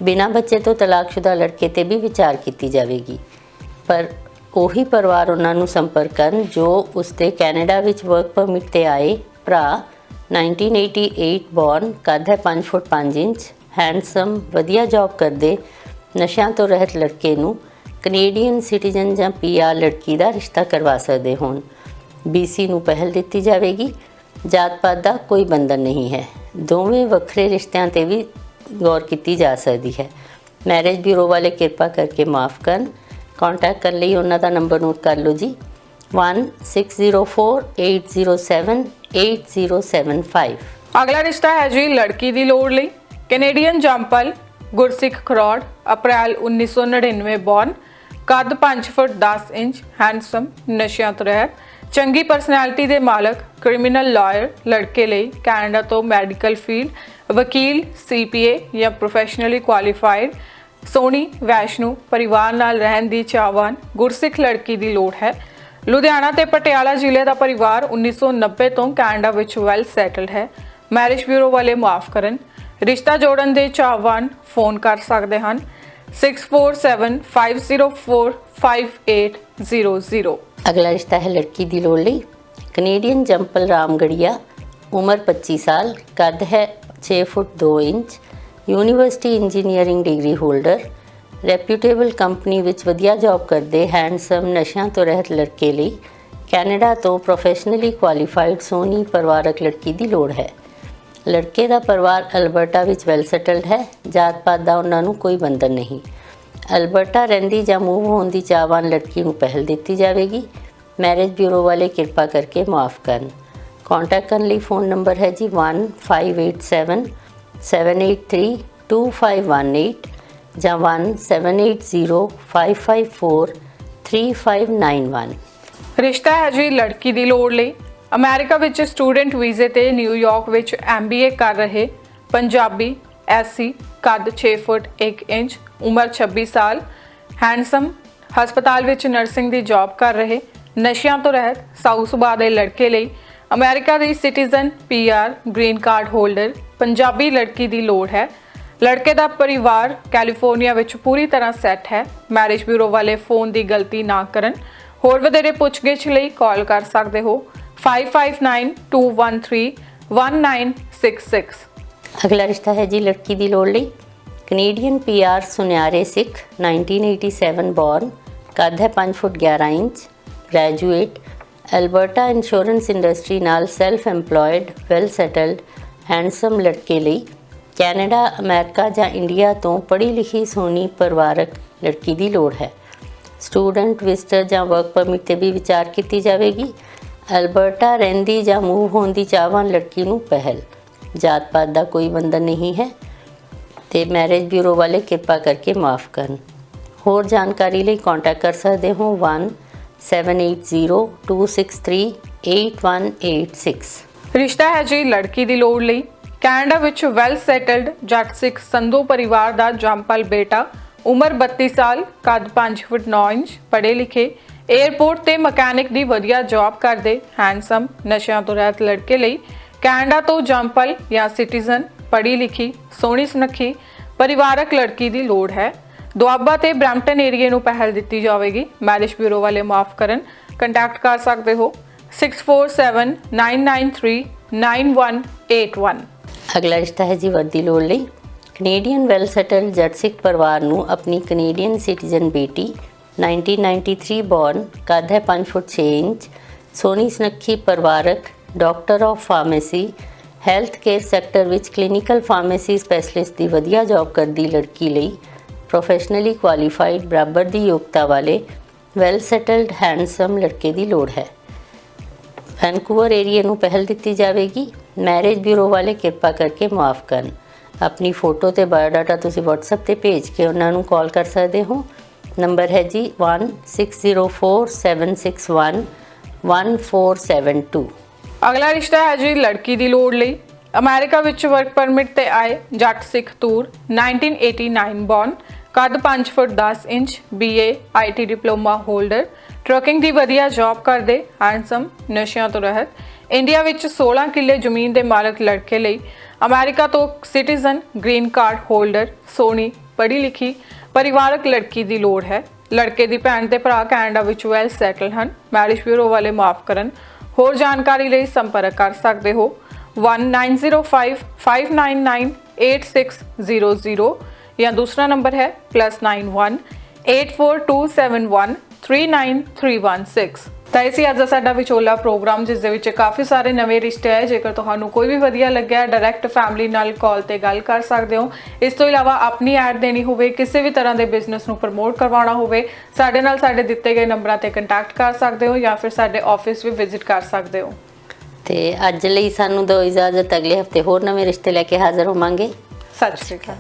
ਬਿਨਾਂ ਬੱਚੇ ਤੋਂ ਤਲਾਕਸ਼ੁਦਾ ਲੜਕੇ ਤੇ ਵੀ ਵਿਚਾਰ ਕੀਤੀ ਜਾਵੇਗੀ, ਪਰ ਉਹੀ ਪਰਿਵਾਰ ਉਹਨਾਂ ਨੂੰ ਸੰਪਰਕ ਕਰਨ ਜੋ ਉਸਦੇ ਕੈਨੇਡਾ ਵਿੱਚ ਵਰਕ ਪਰਮਿਟ ਤੇ ਆਏ ਭਰਾ 1988 ਬੌਰਨ, ਕੱਦ ਹੈ 5 ਫੁੱਟ 5 ਇੰਚ, ਹੈਂਡਸਮ ਵਧੀਆ ਜੌਬ ਕਰਦੇ ਨਸ਼ਿਆਂ ਤੋਂ ਰਹਿਤ ਲੜਕੇ ਨੂੰ ਕੈਨੇਡੀਅਨ ਸਿਟੀਜ਼ਨ ਜਾਂ PR ਲੜਕੀ ਦਾ ਰਿਸ਼ਤਾ ਕਰਵਾ ਸਕਦੇ ਹੋਣ। BC ਨੂੰ ਪਹਿਲ ਦਿੱਤੀ ਜਾਵੇਗੀ। ਜਾਤ ਪਾਤ ਦਾ ਕੋਈ ਬੰਧਨ ਨਹੀਂ ਹੈ। ਦੋਵੇਂ ਵੱਖਰੇ ਰਿਸ਼ਤਿਆਂ ਤੇ ਵੀ ਗੌਰ ਕੀਤੀ ਜਾ ਸਕਦੀ ਹੈ। ਮੈਰਿਜ ਬਿਊਰੋ ਵਾਲੇ ਕਿਰਪਾ ਕਰਕੇ ਮਾਫ ਕਰਨ। ਕਾਂਟੈਕਟ ਕਰਨ ਲਈ ਉਹਨਾਂ ਦਾ ਨੰਬਰ ਨੋਟ ਕਰ ਲਓ ਜੀ 1604807875। ਅਗਲਾ ਰਿਸ਼ਤਾ ਹੈ ਜੀ ਲੜਕੀ ਦੀ ਲੋੜ ਲਈ। ਕੈਨੇਡੀਅਨ ਜੰਪਲ ਗੁਰਸਿੱਖ ਖਰੋੜ, ਅਪ੍ਰੈਲ 1999 ਬੌਰਨ, ਕੱਦ 5 ਫੁੱਟ 10 ਇੰਚ, ਹੈਂਡਸਮ ਨਸ਼ਿਆਂ ਤੋਂ ਰਹਿਤ ਚੰਗੀ ਪਰਸਨੈਲਿਟੀ ਦੇ ਮਾਲਕ ਕ੍ਰਿਮੀਨਲ ਲਾਇਰ ਲੜਕੇ ਲਈ ਕੈਨੇਡਾ ਤੋਂ ਮੈਡੀਕਲ ਫੀਲਡ ਵਕੀਲ CPA ਜਾਂ ਪ੍ਰੋਫੈਸ਼ਨਲੀ ਕੁਆਲੀਫਾਈਡ ਸੋਹਣੀ ਵੈਸ਼ਨੂ ਪਰਿਵਾਰ ਨਾਲ ਰਹਿਣ ਦੀ ਚਾਹਵਾਨ ਗੁਰਸਿੱਖ ਲੜਕੀ ਦੀ ਲੋੜ ਹੈ। ਲੁਧਿਆਣਾ ਤੇ ਪਟਿਆਲਾ ਜ਼ਿਲ੍ਹੇ ਦਾ ਪਰਿਵਾਰ 1990 ਤੋਂ ਕੈਨੇਡਾ ਵਿੱਚ ਵੈਲ ਸੈਟਲਡ ਹੈ। ਮੈਰਿਜ ਬਿਊਰੋ ਵਾਲੇ ਮੁਆਫ ਕਰਨ। ਰਿਸ਼ਤਾ ਜੋੜਨ ਦੇ ਚਾਹਵਾਨ ਫੋਨ ਕਰ ਸਕਦੇ ਹਨ 6475045800। ਅਗਲਾ ਰਿਸ਼ਤਾ ਹੈ ਲੜਕੀ ਦੀ ਲੋੜ ਲਈ। ਕੈਨੇਡੀਅਨ ਜੰਪਲ ਰਾਮਗੜੀਆ, ਉਮਰ 25 ਸਾਲ, ਕੱਦ ਹੈ 6 foot 2 inch, university engineering degree holder, reputable company ਵਿੱਚ ਵਧੀਆ ਜੌਬ ਕਰਦੇ ਹੈਂਡਸਮ ਨਸ਼ਿਆਂ ਤੋਂ ਰਹਿਤ ਲੜਕੇ ਲਈ ਕੈਨੇਡਾ ਤੋਂ ਪ੍ਰੋਫੈਸ਼ਨਲੀ ਕੁਆਲੀਫਾਈਡ ਸੋਹਣੀ ਪਰਿਵਾਰਕ ਲੜਕੀ ਦੀ ਲੋੜ ਹੈ। ਲੜਕੇ ਦਾ ਪਰਿਵਾਰ ਅਲਬਰਟਾ ਵਿੱਚ ਵੈਲ ਸੈਟਲਡ ਹੈ। ਜਾਤ ਪਾਤ ਦਾ ਉਹਨਾਂ ਨੂੰ ਕੋਈ ਬੰਧਨ ਨਹੀਂ। ਅਲਬਰਟਾ ਰਹਿੰਦੀ ਜਾਂ ਮੂਵ ਹੋਣ ਦੀ ਚਾਹਵਾਨ ਲੜਕੀ ਨੂੰ ਪਹਿਲ ਦਿੱਤੀ ਜਾਵੇਗੀ। ਮੈਰਿਜ ਬਿਊਰੋ ਵਾਲੇ ਕਿਰਪਾ ਕਰਕੇ ਮੁਆਫ ਕਰਨ। ਕਾਂਟੈਕਟ ਕਰਨ ਲਈ ਫੋਨ ਨੰਬਰ ਹੈ ਜੀ 158778325518 ਜਾਂ 178055435591। ਰਿਸ਼ਤਾ ਹੈ ਜੀ ਲੜਕੀ ਦੀ ਲੋੜ ਲਈ। ਅਮਰੀਕਾ ਵਿੱਚ ਸਟੂਡੈਂਟ ਵੀਜ਼ੇ ਤੇ ਨਿਊਯਾਰਕ ਵਿੱਚ MBA ਕਰ ਰਹੇ ਪੰਜਾਬੀ SC, ਕੱਦ 6 ਫੁੱਟ 1 ਇੰਚ, ਉਮਰ 26 ਸਾਲ, ਹੈਂਡਸਮ ਹਸਪਤਾਲ ਵਿੱਚ ਨਰਸਿੰਗ ਦੀ ਜੌਬ ਕਰ ਰਹੇ ਨਸ਼ਿਆਂ ਤੋਂ ਰਹਿਤ ਸਾਊ ਸੁਭਾਅ ਦੇ ਲੜਕੇ ਲਈ ਅਮਰੀਕਾ ਦੀ citizen PR green card holder Punjabi ਲੜਕੀ ਦੀ ਲੋੜ ਹੈ। ਲੜਕੇ ਦਾ ਪਰਿਵਾਰ ਕੈਲੀਫੋਰਨੀਆ ਵਿੱਚ ਪੂਰੀ ਤਰ੍ਹਾਂ ਸੈੱਟ ਹੈ। ਮੈਰਿਜ ਬਿਊਰੋ ਵਾਲੇ ਫੋਨ ਦੀ ਗਲਤੀ ਨਾ ਕਰਨ। ਹੋਰ ਵਧੇਰੇ ਪੁੱਛਗਿੱਛ ਲਈ ਕਾਲ ਕਰ ਸਕਦੇ ਹੋ 559213 1966। ਅਗਲਾ ਰਿਸ਼ਤਾ ਹੈ ਜੀ ਲੜਕੀ ਦੀ ਲੋੜ ਲਈ। ਕੈਨੇਡੀਅਨ ਪੀਆਰ ਸੁਨਿਆਰੇ ਸਿੱਖ 1987 ਬੋਰਨ, ਕੱਦ ਹੈ 5 ਫੁੱਟ 11 inch, graduate, Alberta insurance industry ਨਾਲ ਸੈਲਫ ਐਮਪਲੋਇਡ, ਵੈਲ ਸੈਟਲਡ, ਹੈਂਡਸਮ ਲੜਕੇ ਲਈ ਕੈਨੇਡਾ, ਅਮਰੀਕਾ ਜਾਂ ਇੰਡੀਆ ਤੋਂ ਪੜ੍ਹੀ ਲਿਖੀ ਸੋਹਣੀ ਪਰਿਵਾਰਕ ਲੜਕੀ ਦੀ ਲੋੜ ਹੈ। ਸਟੂਡੈਂਟ, ਵਿਜ਼ਟਰ ਜਾਂ ਵਰਕ ਪਰਮਿਟ 'ਤੇ ਵੀ ਵਿਚਾਰ ਕੀਤੀ ਜਾਵੇਗੀ। ਐਲਬਰਟਾ ਰਹਿੰਦੀ ਜਾਂ ਮੂਵ ਹੋਣ ਦੀ ਚਾਹਵਾਨ ਲੜਕੀ ਨੂੰ ਪਹਿਲ। ਜਾਤ ਪਾਤ ਦਾ ਕੋਈ ਬੰਧਨ ਨਹੀਂ ਹੈ ਤੇ ਮੈਰਿਜ ਬਿਊਰੋ ਵਾਲੇ ਕਿਰਪਾ ਕਰਕੇ ਮਾਫ ਕਰਨ। ਹੋਰ ਜਾਣਕਾਰੀ ਲਈ ਕੰਟੈਕਟ ਕਰ ਸਕਦੇ ਹੋ 1780-263-8186। ਰਿਸ਼ਤਾ ਹੈ ਜੀ ਲੜਕੀ ਦੀ ਲੋੜ ਲਈ। ਕੈਨੇਡਾ ਵਿੱਚ ਵੈਲ ਸੈਟਲਡ ਜੱਟ ਸਿੱਖ ਸੰਧੂ ਪਰਿਵਾਰ ਦਾ ਜੰਮਪਲ ਬੇਟਾ, ਉਮਰ 32 ਸਾਲ, ਕੱਦ 5 ਫੁੱਟ 9 ਇੰਚ, ਪੜ੍ਹੇ ਲਿਖੇ, 에ਅਰਪੋਰਟ ਤੇ ਮਕੈਨਿਕ ਦੀ ਵਧੀਆ ਜੌਬ ਕਰਦੇ, ਹੈਂਡਸਮ, ਨਸ਼ਿਆਂ ਤੋਂ ਰਹਿਤ ਲੜਕੇ ਲਈ ਕੈਨੇਡਾ ਤੋਂ ਜੰਮਪਲ ਜਾਂ ਸਿਟੀਜ਼ਨ, ਪੜ੍ਹੀ ਲਿਖੀ, ਸੋਹਣੀ ਸੁਨੱਖੀ ਪਰਿਵਾਰਕ ਲੜਕੀ ਦੀ ਲੋੜ ਹੈ। ਦੁਆਬਾ ਤੇ ਬਰੈਂਪਟਨ ਏਰੀਏ ਨੂੰ ਪਹਿਲ ਦਿੱਤੀ ਜਾਵੇਗੀ। ਮੈਰਿਜ ਬਿਊਰੋ ਵਾਲੇ ਮਾਫ ਕਰਨ। ਕੰਟੈਕਟ ਕਰ ਸਕਦੇ ਹੋ 6479939181। ਅਗਲਾ ਰਿਸ਼ਤਾ ਹੈ ਜੀ ਵਰਦੀ ਲੋੜ ਲਈ। ਕੈਨੇਡੀਅਨ ਵੈਲ ਸੈਟਲਡ ਜੱਟ ਸਿੱਖ ਪਰਿਵਾਰ ਨੂੰ ਆਪਣੀ ਕੈਨੇਡੀਅਨ ਸਿਟੀਜ਼ਨ ਬੇਟੀ 1993 ਬੋਰਨ, ਕੱਦ ਹੈ 5 ਫੁੱਟ 6 ਇੰਚ, ਸੋਹਣੀ ਸੁਨੱਖੀ ਪਰਿਵਾਰਕ, doctor of pharmacy, health care sector ਵਿੱਚ ਕਲੀਨਿਕਲ ਫਾਰਮੇਸੀ ਸਪੈਸ਼ਲਿਸਟ ਦੀ ਵਧੀਆ ਜੌਬ ਕਰਦੀ ਲੜਕੀ ਲਈ ਪ੍ਰੋਫੈਸ਼ਨਲੀ ਕੁਆਲੀਫਾਈਡ, ਬਰਾਬਰ ਦੀ ਯੋਗਤਾ ਵਾਲੇ ਵੈਲ ਸੈਟਲਡ ਹੈਂਡਸਮ ਲੜਕੇ ਦੀ ਲੋੜ ਹੈ। ਵੈਨਕੂਵਰ ਏਰੀਏ ਨੂੰ ਪਹਿਲ ਦਿੱਤੀ ਜਾਵੇਗੀ। ਮੈਰਿਜ ਬਿਊਰੋ ਵਾਲੇ ਕਿਰਪਾ ਕਰਕੇ ਮਾਫ ਕਰਨ। ਆਪਣੀ ਫੋਟੋ ਤੇ ਬਾਇਓਡਾਟਾ ਤੁਸੀਂ WhatsApp ਤੇ ਭੇਜ ਕੇ ਉਹਨਾਂ ਨੂੰ ਕਾਲ ਕਰ ਸਕਦੇ ਹੋ। ਨੰਬਰ ਹੈ ਜੀ 160476111472। ਅਗਲਾ ਰਿਸ਼ਤਾ ਹੈ ਜੀ ਲੜਕੀ ਦੀ ਲੋੜ ਲਈ। ਅਮਰੀਕਾ ਵਿੱਚ ਵਰਕ ਪਰਮਿਟ ਤੇ ਆਏ ਜੱਟ ਸਿੱਖ ਤੂਰ 1989 ਬੋਰਨ, ਕੱਦ 5 ਫੁੱਟ 10 inch, BA IT diploma holder, trucking ਦੀ ਵਧੀਆ ਜੌਬ ਕਰਦੇ, ਹੈਂਡਸਮ, ਨਸ਼ਿਆਂ ਤੋਂ ਰਹਿਤ, ਇੰਡੀਆ ਵਿੱਚ 16 ਕਿੱਲੇ ਜ਼ਮੀਨ ਦੇ ਮਾਲਕ ਲੜਕੇ ਲਈ ਅਮਰੀਕਾ ਤੋਂ ਸਿਟੀਜ਼ਨ, ਗ੍ਰੀਨ ਕਾਰਡ ਹੋਲਡਰ, ਸੋਹਣੀ, ਪੜ੍ਹੀ ਲਿਖੀ ਪਰਿਵਾਰਕ ਲੜਕੀ ਦੀ ਲੋੜ ਹੈ। ਲੜਕੇ ਦੀ ਭੈਣ ਤੇ ਭਰਾ ਕੈਨੇਡਾ ਵਿੱਚ ਵੈਲ ਸੈਟਲ ਹਨ। ਮੈਰਿਜ ਬਿਊਰੋ ਵਾਲੇ ਮਾਫ ਕਰਨ। ਹੋਰ ਜਾਣਕਾਰੀ ਲਈ ਸੰਪਰਕ ਕਰ ਸਕਦੇ ਹੋ 1905-599-8600 ਜਾਂ ਦੂਸਰਾ ਨੰਬਰ ਹੈ +91-84271-39316। ਤਾਂ ਇਹ ਸੀ ਅੱਜ ਦਾ ਸਾਡਾ ਵਿਚੋਲਾ ਪ੍ਰੋਗਰਾਮ, ਜਿਸ ਦੇ ਵਿੱਚ ਕਾਫੀ ਸਾਰੇ ਨਵੇਂ ਰਿਸ਼ਤੇ ਹੈ। ਜੇਕਰ ਤੁਹਾਨੂੰ ਕੋਈ ਵੀ ਵਧੀਆ ਲੱਗਿਆ, ਡਾਇਰੈਕਟ ਫੈਮਿਲੀ ਨਾਲ ਕਾਲ ਤੇ ਗੱਲ ਕਰ ਸਕਦੇ ਹੋ। ਇਸ ਤੋਂ ਇਲਾਵਾ ਆਪਣੀ ਐਡ ਦੇਣੀ ਹੋਵੇ, ਕਿਸੇ ਵੀ ਤਰ੍ਹਾਂ ਦੇ ਬਿਜ਼ਨਸ ਨੂੰ ਪ੍ਰਮੋਟ ਕਰਵਾਉਣਾ ਹੋਵੇ, ਸਾਡੇ ਨਾਲ ਸਾਡੇ ਦਿੱਤੇ ਗਏ ਨੰਬਰਾਂ ਤੇ ਕੰਟੈਕਟ ਕਰ ਸਕਦੇ ਹੋ ਜਾਂ ਫਿਰ ਸਾਡੇ ਆਫਿਸ ਵੀ ਵਿਜ਼ਿਟ ਕਰ ਸਕਦੇ ਹੋ। ਤੇ ਅੱਜ ਲਈ ਸਾਨੂੰ ਦਿਓ ਇਜਾਜ਼ਤ। ਅਗਲੇ ਹਫਤੇ ਹੋਰ ਨਵੇਂ ਰਿਸ਼ਤੇ ਲੈ ਕੇ ਹਾਜ਼ਰ ਹੋਵਾਂਗੇ। ਸਤਿ ਸ਼੍ਰੀ ਅਕਾਲ।